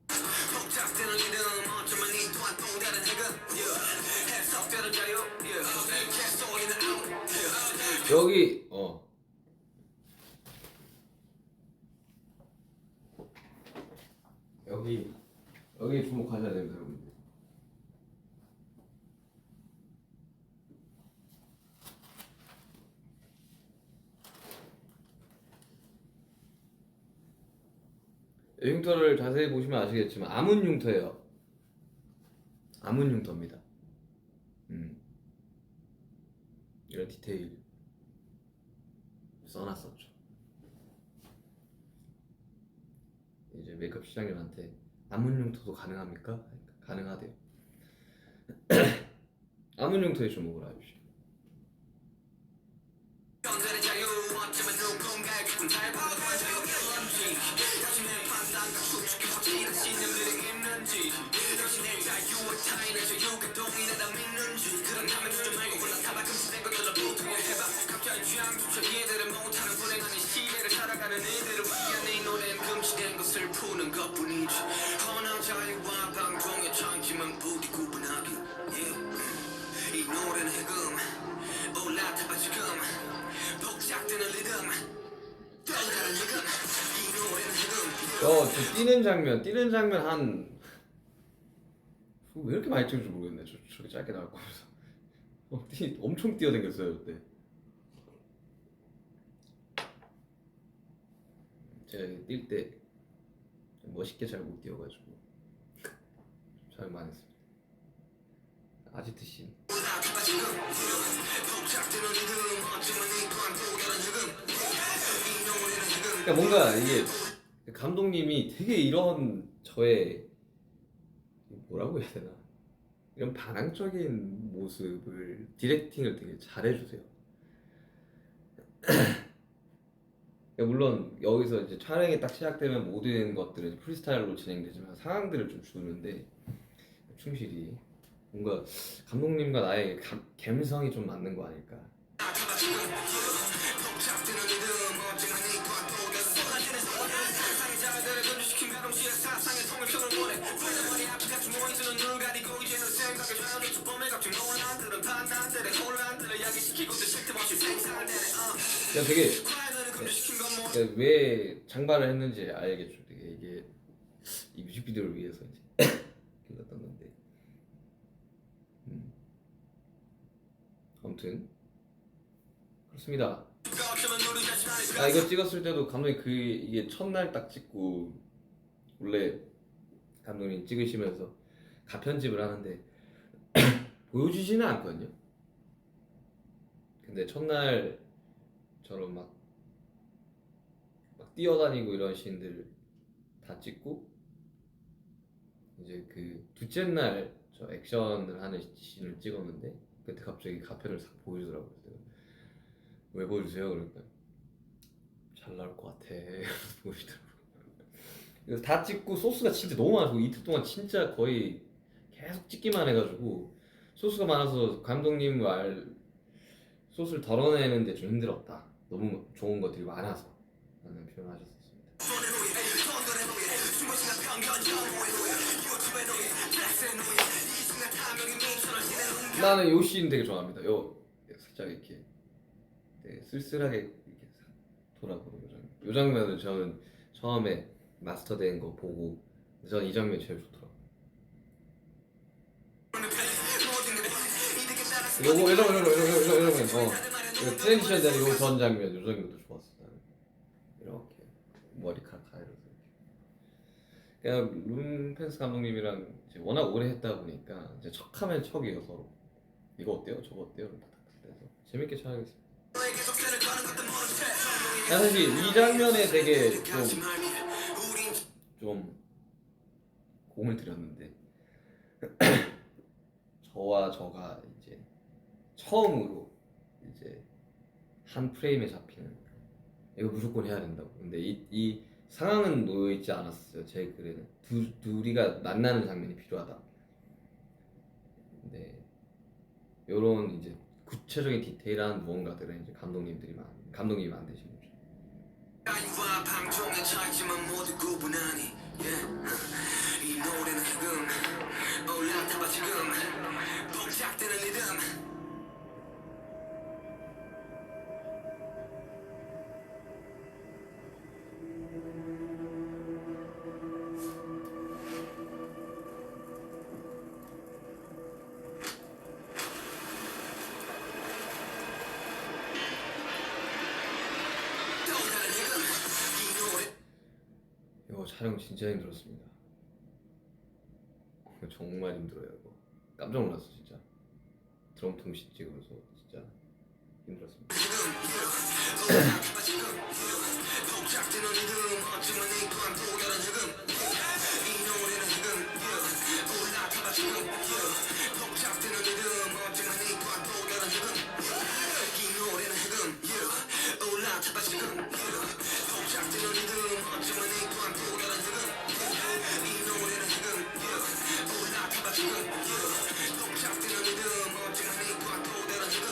복잡되는 리듬 어쩌면 이 또한 또 다른 해금 해석되는 자유 계속 여기 여기 주목하셔야 됩니다, 여러분. 흉터를 자세히 보시면 아시겠지만 아문 흉터예요. 아문 흉터입니다. 이런 디테일 써놨었죠. 이제 메이크업 시장님한테 아문 흉터도 가능합니까? 그러니까 가능하대요. 아문 흉터에 주목을 하십시오. 변들의 자유 어쩌면 누군가의 깊은 달방 당신의 판단과 추측이 확실한 신념들이 있는지 당신의 자유와 타인의 자유가 동일하다 믿는지 그런다면 주저 말고 올라타봐 금지된 것들로 보통을 해봐 갑자기 취향조차 이해들을 못하는 불행한 이 시대를 살아가는 이들을 위한 이 노래는 금지된 것을 푸는 것뿐이지 허나 자유와 방종의 차이지만 부디 구분하기 이 노래는 해금 올라타봐 지금 복잡되는 리듬 또 다른 해금 이 노래는 해금 저 뛰는 장면 한 왜 이렇게 많이 찍은지 모르겠네. 저렇게 짧게 나올 거면서 엄청 뛰어댕겼어요 그때. 제가 뛸 때 멋있게 잘 못 뛰어가지고 잘 망했습니다. 아지트 씬. 올라타봐 지금 복잡되는 리듬 어쩌면 이 또한 또 다른 해금 이 노래는 해금 그러니까 뭔가 이게 감독님이 되게 이런 저의 뭐라고 해야 되나 이런 반항적인 모습을 디렉팅을 되게 잘해주세요. 그러니까 물론 여기서 이제 촬영이 딱 시작되면 모든 것들은 프리스타일로 진행되지만 상황들을 좀 주는데 충실히 뭔가 감독님과 나의 감성이 좀 맞는 거 아닐까. 올라타봐 지금 복잡되는 리듬 어쩌면 이 또한 또 다른 세상의 자들을 분주시킨 가동시에 사상의 통일성을 원해 불러버린 앞이같이 모이수는 눈 가리고 이제는 생각에 좌우는 수범의 각종 논란들은 판단들의 혼란들을 야기시키고 쉴 틈 없이 생산을 내네 그냥 되게 과연은 금지시킨 건 뭐 그러니까 왜 장발을 했는지 알겠죠. 되게 이게 이 뮤직비디오를 위해서 이제 길렀던 건데. 아무튼 그렇습니다. 어쩌면 우리 자신만의 아 이거 찍었을 때도 감독님 이게 첫날 딱 찍고 원래 감독님 찍으시면서 가편집을 하는데 보여주지는 않거든요. 근데 첫날처럼 막 뛰어다니고 이런 씬들 다 찍고 이제 그 둘째 날 저 액션을 하는 씬을 찍었는데 그때 갑자기 가편을 싹 보여주더라고요. 그래서 내가 왜 보여주세요? 그러니까 잘 나올 것 같아. 보여주더라고요. 그래서 다 찍고 소스가 진짜 너무 많아서 이틀 동안 진짜 거의 계속 찍기만 해가지고 소스가 많아서 감독님 소스를 덜어내는데 좀 힘들었다. 너무 좋은 것들이 많아서 라는 표현을 하셨었습니다. 나는 요 씬 되게 좋아합니다. 요 살짝 이렇게 되게 쓸쓸하게 이렇게 싹 돌아보는 요 장면을 저는 처음에 마스터된 거 보고 저는 이 장면이 제일 좋더라고요. 요거 이러면 트랜지션 되는 요 전 장면 요 장면도 좋았어. 나는 이렇게 머리카락 가이로서 그냥 룬펜스 감독님이랑 이제 워낙 오래 했다 보니까 이제 척하면 척이에요 서로. 이거 어때요? 저거 어때요? 그래서 재밌게 촬영했습니다. 사실 이 장면에 되게 좀 공을 들였는데 저와 저가 이제 처음으로 이제 한 프레임에 잡히는 이거 무조건 해야 된다고. 근데 이 상황은 놓여 있지 않았어요. 제 글에는 둘이가 만나는 장면이 필요하다. 근데 요런 이제 구체적인 디테일한 무언가들은 이제 감독님이 만드신 거죠. 야유와 방종의 차이지만 모두 구분하니 이 노래는 지금 올라타봐 지금 봉착되는 리듬 또 다른 리듬 이 노래 이거 촬영 진짜 힘들었습니다. 정말 힘들어요 이거. 깜짝 놀랐어 진짜. 드럼통 찍으면서 진짜 힘들었습니다. 올라타봐 지금 봉착되는 리듬 어쩌면 이건 또 다른 리듬 이 노래는 지금 올라타봐 지금 봉착되는 리듬 어쩌면 이건 또 다른 리듬 이 노래는 지금 올라타봐 지금 봉착되는 리듬 어쩌면 이건 또 다른 리듬 이 노래는 지금 올라타봐 지금 봉착되는 리듬 어쩌면 이건 또 다른 리듬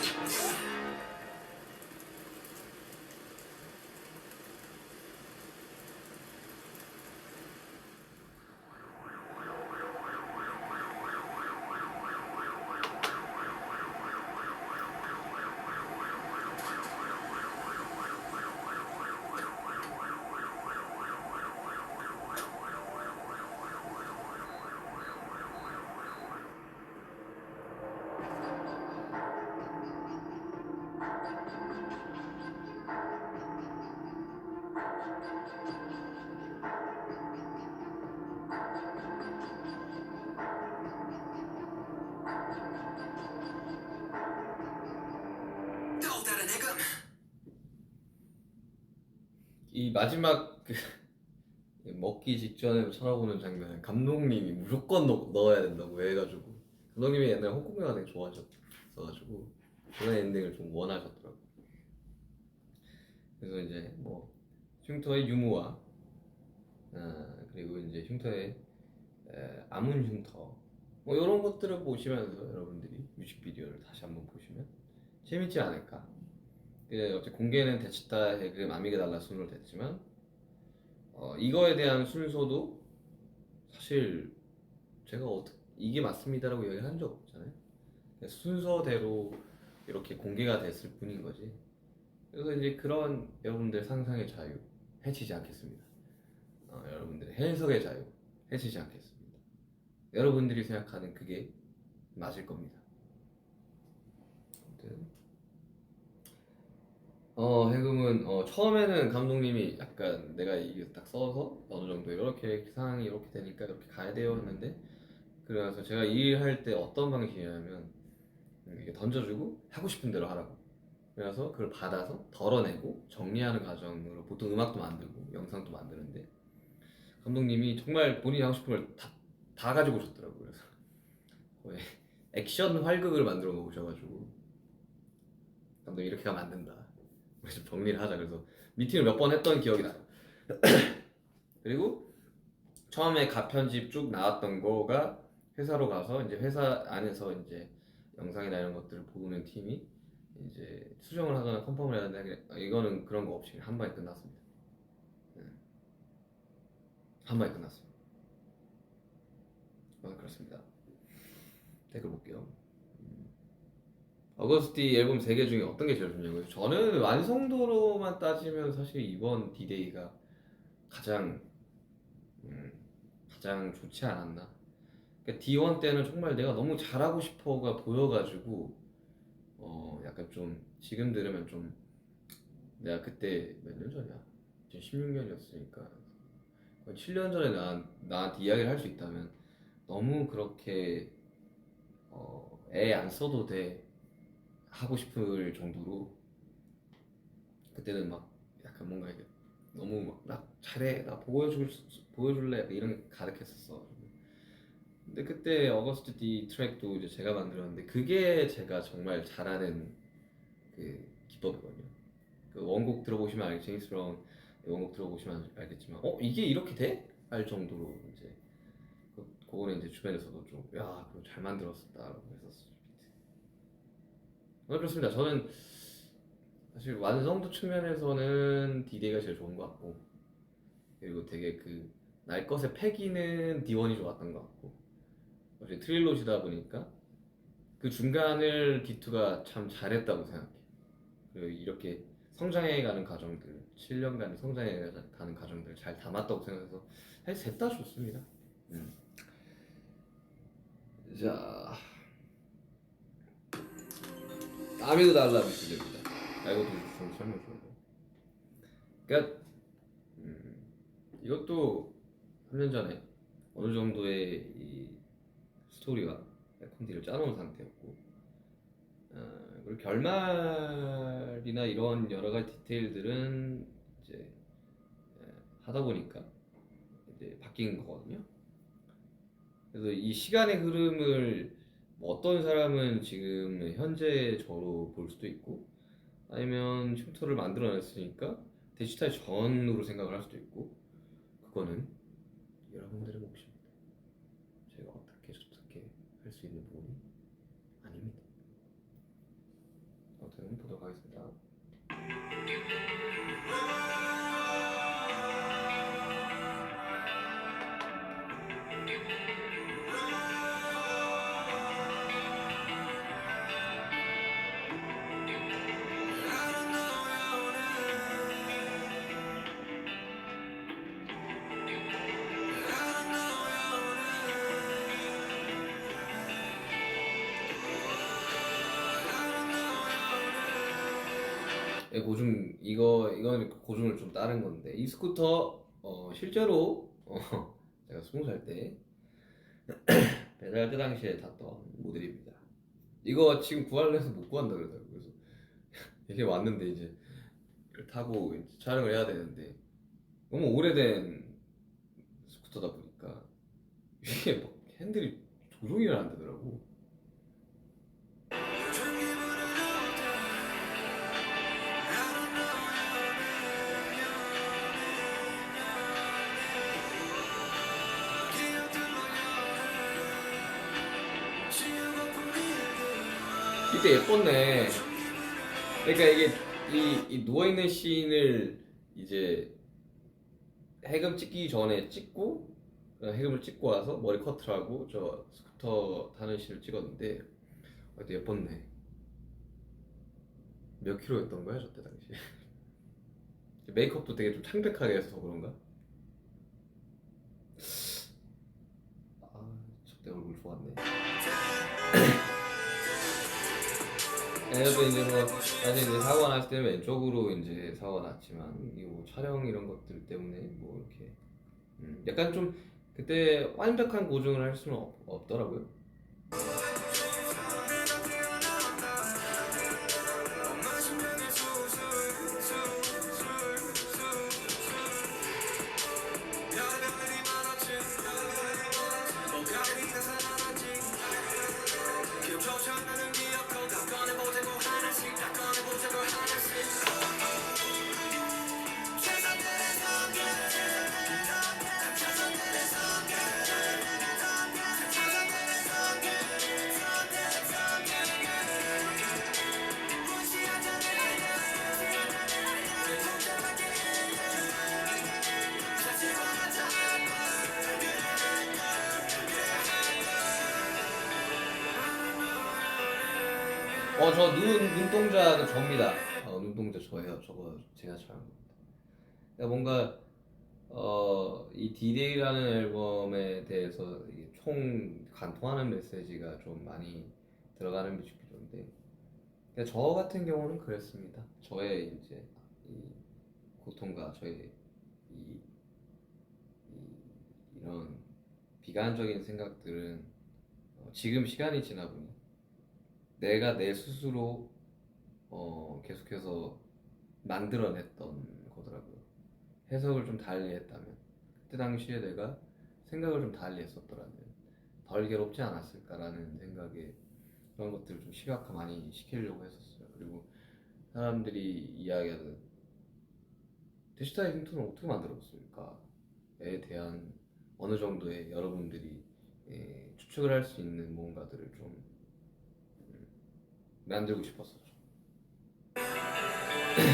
또 다른 해금 이 마지막 그 먹기 직전에 쳐다보는 장면 감독님이 무조건 넣어야 된다고 해가지고 감독님이 옛날에 홍콩 영화 되게 좋아하셨어가지고 그런 엔딩을 좀 원하셨더라고요. 그래서 이제 뭐 흉터의 유무와 그리고 이제 흉터의 아문 흉터 뭐 이런 것들을 보시면서 여러분들이 뮤직비디오를 다시 한번 보시면 재밌지 않을까. 어째 공개는 데치타의 그림 아미게달라 순으로 됐지만 이거에 대한 순서도 사실 제가 이게 맞습니다라고 얘기한 적 없잖아요. 순서대로 이렇게 공개가 됐을 뿐인 거지. 그래서 이제 그런 여러분들 상상의 자유 해치지 않겠습니다. 여러분들의 해석의 자유 해치지 않겠습니다. 여러분들이 생각하는 그게 맞을 겁니다. 아무튼 해금은 처음에는 감독님이 약간 내가 이게 딱 써서 어느 정도 이렇게 상황이 이렇게 되니까 이렇게 가야 돼요 했는데 그래서 제가 일할 때 어떤 방식이냐면 이게 던져주고 하고 싶은 대로 하라고. 그래서 그걸 받아서 덜어내고 정리하는 과정으로 보통 음악도 만들고 영상도 만드는데 감독님이 정말 본인이 하고 싶은 걸 다 가지고 오셨더라고요. 그래서 거의 액션 활극을 만들어 놓으셔가지고 감독님 이렇게 가면 안 된다. 그래서 정리를 하자. 그래서 미팅을 몇 번 했던 기억이 나요. 그리고 처음에 가편집 쭉 나왔던 거가 회사로 가서 이제 회사 안에서 이제 영상이나 이런 것들을 보는 팀이 이제 수정을 하거나 컨펌을 해야 되는데 이거는 그런 거 없이 한 방에 끝났습니다. 한 방에 끝났습니다. 그렇습니다. 댓글 볼게요. 어거스티 앨범 3개 중에 어떤 게 제일 좋냐고요? 저는 완성도로만 따지면 사실 이번 D-Day가 가장 좋지 않았나. 그러니까 D1 때는 정말 내가 너무 잘하고 싶어가 보여가지고 약간 좀 지금 들으면 좀 내가 그때 몇 년 전이야? 2016년이었으니까 7년 전에 나한테 이야기를 할 수 있다면 너무 그렇게 애 안 써도 돼 하고 싶을 정도로 그때는 막 약간 뭔가 이게 너무 막 나 잘해 나 보여줄래 약간 이런 게 가득했었어. 근데 그때 어거스트 D 트랙도 이제 제가 만들었는데 그게 제가 정말 잘하는 그 기법이거든요. 그 원곡 들어보시면 알겠 제임스 브라운 원곡 들어보시면 알겠지만 이게 이렇게 돼? 할 정도로 이제 그거는 이제 주변에서도 좀 야 그거 잘 만들었다라고 했었어요. 그렇습니다. 저는 사실 완성도 측면에서는 D-Day가 제일 좋은 것 같고, 그리고 되게 그 날 것의 패기는 D1이 좋았던 것 같고, 어제 트릴로지다 보니까 그 중간을 D2가 참 잘했다고 생각해. 그리고 이렇게 성장해가는 과정들, 7년간 성장해가는 과정들 잘 담았다고 생각해서 사실 셋 다 좋습니다. 자, 아미도 달라 미술입니다. 이것도 좀 설명 좀. 그러니까 이것도 3년 전에 어느 정도의 이 스토리와 콘디를 짜놓은 상태였고, 그리고 결말이나 이런 여러 가지 디테일들은 이제 하다 보니까 이제 바뀐 거거든요. 그래서 이 시간의 흐름을 뭐 어떤 사람은 지금 현재 저로 볼 수도 있고, 아니면 흉터를 만들어냈으니까 디지털 전으로 생각을 할 수도 있고, 그거는 여러분들의 몫입니다. 제가 어떻게 저렇게 할 수 있는 부분이 아닙니다. 아무튼 보도록 하겠습니다. 고중 이건 고중을 좀 따른 건데, 이 스쿠터 실제로 제가 20살 때 배달 때 당시에 탔던 모델입니다. 이거 지금 구하려 해서 못 구한다 그러더라고요. 그래서 이게 왔는데 이제 이걸 타고 이제 촬영을 해야 되는데 너무 오래된 스쿠터다 보니까 이게 막 핸들이 조종이 안 되더라고. 이때 예뻤네. 그러니까 이게 이 누워있는 씬을 이제 해금 찍기 전에 찍고, 해금을 찍고 와서 머리 커트를 하고 저 스쿠터 타는 씬을 찍었는데, 그때 예뻤네. 몇 킬로였던 거야 저때 당시? 메이크업도 되게 좀 창백하게 해서 그런가? 저때 얼굴 좋았네. 그래도 이제 뭐 사실 이제 사고가 났을 때는 왼쪽으로 이제 사고가 났지만, 이뭐 촬영 이런 것들 때문에 뭐 이렇게 약간 좀 그때 완벽한 고증을 할 수는 없더라고요. 저 눈동자가 저입니다. 눈동자 저예요. 저거 제가 촬영한 겁니다. 그러니까 뭔가 이 D-Day라는 앨범에 대해서 이게 총 관통하는 메시지가 좀 많이 들어가는 뮤직비디오인데, 그러니까 저 같은 경우는 그랬습니다. 저의 이제 이 고통과 저의 이, 이런 비관적인 생각들은 지금 시간이 지나 보니 내가 내 스스로 계속해서 만들어냈던 거더라고요. 해석을 좀 달리 했다면, 그때 당시에 내가 생각을 좀 달리 했었더라면 덜 괴롭지 않았을까라는 생각에 그런 것들을 좀 시각화 많이 시키려고 했었어요. 그리고 사람들이 이야기하는 데시타의 흉터는 어떻게 만들었을까에 대한 어느 정도의 여러분들이 추측을 할 수 있는 뭔가들을 좀 만들고 싶었었죠. 그래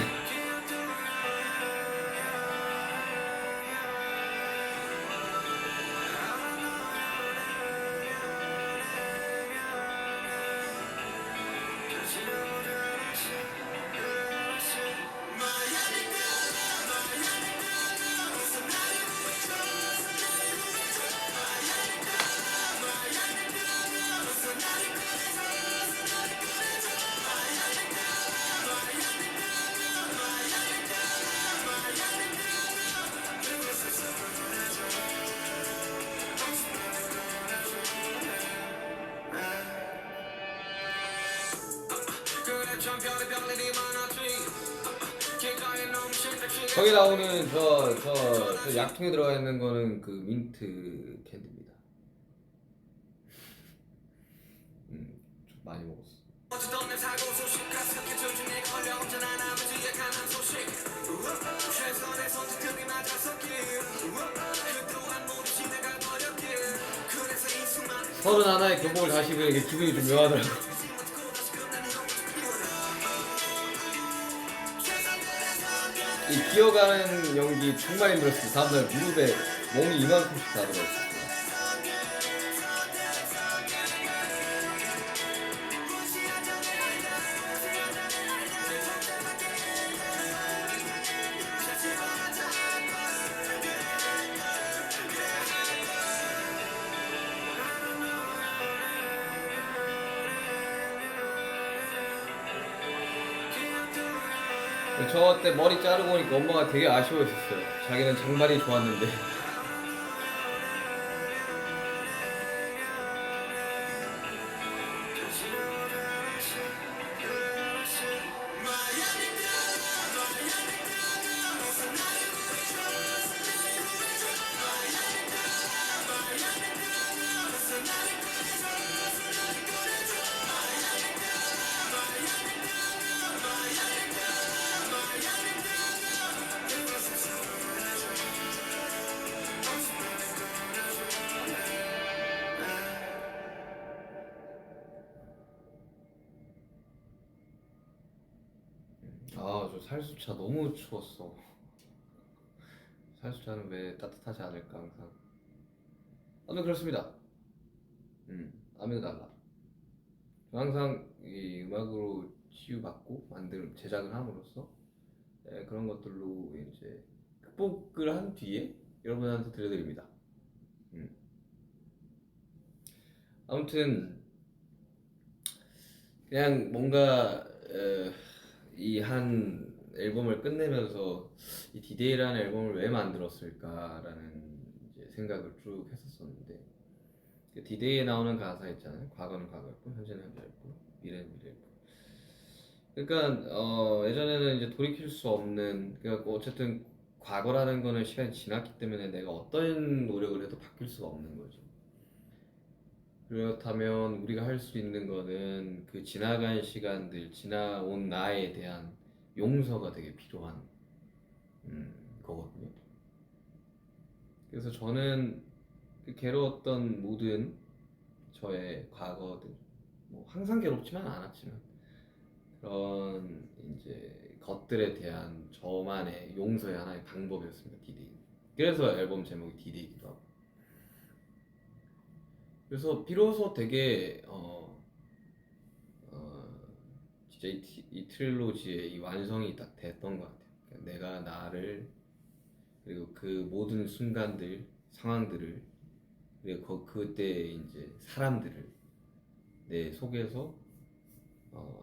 참 별의별 일이 많았지 길가에 넘칠 때 거기 나오는 저 약통에 들어가 있는 거는 그 민트 캔디입니다. 좀 많이 먹었어. 어쩌던 내 사고 소식 가슴에 조준에 걸려 언제나 남의 뒤에 가는 소식 최선의 선택들이 맞아 섞인 그동안 모두 지나가 버렸길 그래서 이 수많은 31의 교복을 다시 입으니까 기분이 좀 묘하더라고. 이 기어가는 연기 정말 힘들었어요. 다음날 무릎에 멍이 이만큼씩 다 들어있었어요. 저 때 머리 자르고 오니까 엄마가 되게 아쉬워했었어요. 자기는 장발이 좋았는데. 아, 저 살수차 너무 추웠어. 살수차는 왜 따뜻하지 않을까 항상. 아무튼 그렇습니다. 아무튼 달라. 저 항상 이 음악으로 치유받고 만들 제작을 함으로써 그런 것들로 이제 극복을 한 뒤에 여러분한테 들려드립니다. 아무튼 그냥 뭔가 이 한 앨범을 끝내면서 이 디데이라는 앨범을 왜 만들었을까라는 이제 생각을 쭉 했었었는데 그 디데이에 나오는 가사 있잖아요. 과거는 과거였고 현재는 현재였고 미래는 미래였고. 그러니까 예전에는 이제 돌이킬 수 없는 그러니까 어쨌든 과거라는 거는 시간이 지났기 때문에 내가 어떤 노력을 해도 바뀔 수가 없는 거죠. 그렇다면 우리가 할 수 있는 거는 그 지나간 시간들, 지나온 나에 대한 용서가 되게 필요한 거거든요. 그래서 저는 그 괴로웠던 모든 저의 과거들, 뭐 항상 괴롭지만 않았지만 그런 이제 것들에 대한 저만의 용서의 하나의 방법이었습니다. 디데이. 그래서 앨범 제목이 디데이기도 하고. 그래서 비로소 되게 진짜 이 트릴로지의 이 완성이 딱 됐던 것 같아요. 그러니까 내가 나를 그리고 그 모든 순간들, 상황들을 그리고 그때 이제 사람들을 내 속에서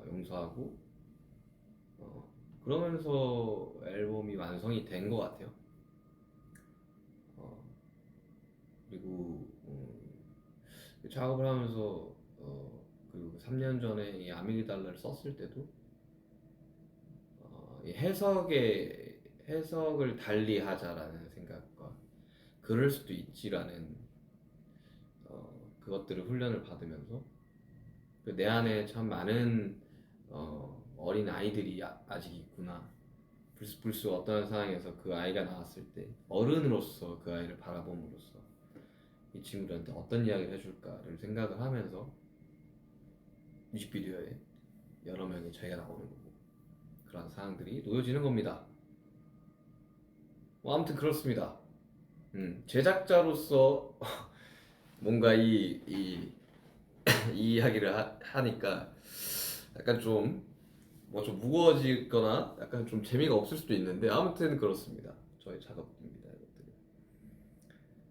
용서하고 그러면서 앨범이 완성이 된 것 같아요. 그리고 작업을 하면서 그리고 3년 전에 이 아미그달라를 썼을 때도 이 해석을 달리 하자라는 생각과 그럴 수도 있지라는 그것들을 훈련을 받으면서 내 안에 참 많은 어린 아이들이 아직 있구나. 불쑥 어떤 상황에서 그 아이가 나왔을 때 어른으로서 그 아이를 바라봄으로써 이 친구들한테 어떤 이야기를 해줄까를 생각을 하면서 뮤직비디오에 여러 명의 저희가 나오는 거고 그런 사항들이 놓여지는 겁니다. 뭐 아무튼 그렇습니다. 제작자로서 뭔가 이 이야기를 하니까 약간 좀 뭐 좀 무거워지거나 약간 좀 재미가 없을 수도 있는데 아무튼 그렇습니다. 저의 작업입니다, 이것들이.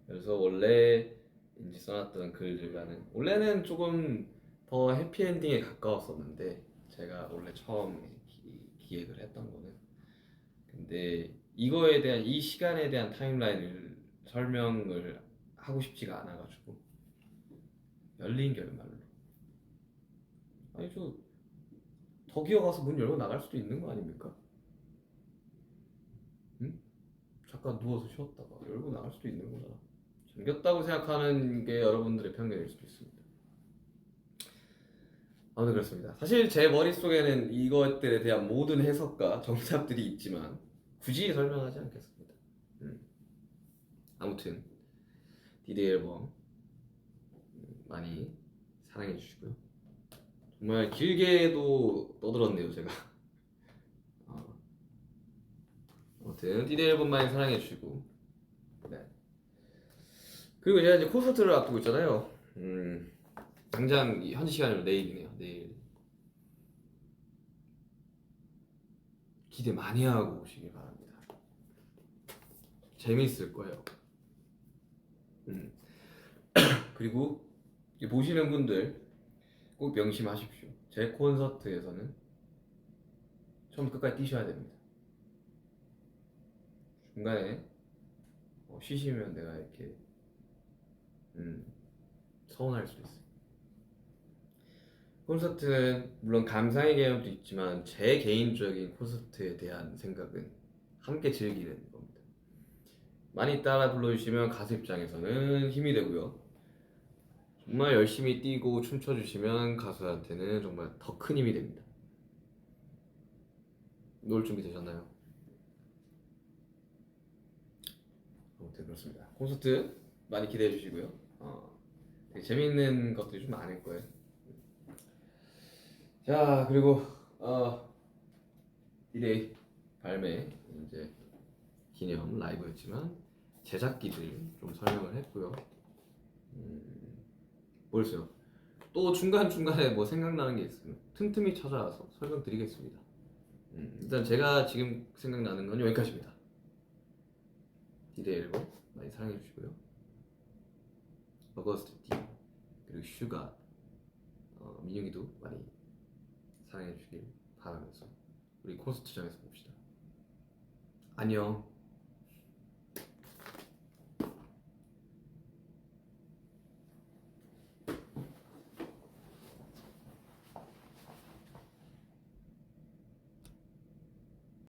그래서 원래 이제 써놨던 글들과는 원래는 조금 더 해피엔딩에 가까웠었는데 제가 원래 처음에 기획을 했던 거는 근데 이거에 대한 이 시간에 대한 타임라인을 설명을 하고 싶지가 않아가지고 열린 결말로 아니 저 더 기어가서 문 열고 나갈 수도 있는 거 아닙니까? 응? 잠깐 누워서 쉬었다가 열고 나갈 수도 있는 거잖아. 잠겼다고 생각하는 게 여러분들의 편견일 수도 있습니다. 아무튼 그렇습니다. 사실 제 머릿속에는 이것들에 대한 모든 해석과 정답들이 있지만 굳이 설명하지 않겠습니다. 아무튼 디데이 앨범 많이 사랑해 주시고요. 정말 길게도 떠들었네요 제가. 아무튼 디데이 앨범 많이 사랑해 주시고 네. 그리고 제가 이제 콘서트를 앞두고 있잖아요. 당장 현지 시간으로 내일이네요. 내일 기대 많이 하고 오시길 바랍니다. 재밌을 거예요. 그리고 보시는 분들 꼭 명심하십시오. 제 콘서트에서는 처음부터 끝까지 뛰셔야 됩니다. 중간에 쉬시면 내가 이렇게 서운할 수도 있어요. 콘서트는 물론 감상의 개념도 있지만 제 개인적인 콘서트에 대한 생각은 함께 즐기는 겁니다. 많이 따라 불러주시면 가수 입장에서는 힘이 되고요. 정말 열심히 뛰고 춤춰주시면 가수한테는 정말 더 큰 힘이 됩니다. 놀 준비 되셨나요? 아무튼 그렇습니다. 콘서트 많이 기대해 주시고요. 되게 재밌는 것들이 좀 많을 거예요. 자 그리고 디데이 발매 이제 기념 라이브였지만 제작기들 좀 설명을 했고요. 모르겠어요. 또 중간중간에 뭐 생각나는 게 있으면 틈틈이 찾아와서 설명드리겠습니다. 일단 제가 지금 생각나는 건 여기까지입니다. 디데이 앨범 많이 사랑해 주시고요. 어거스트 D 그리고 슈가 민영이도 많이 사랑해 주시길 바라면서 우리 콘서트장에서 봅시다. 안녕.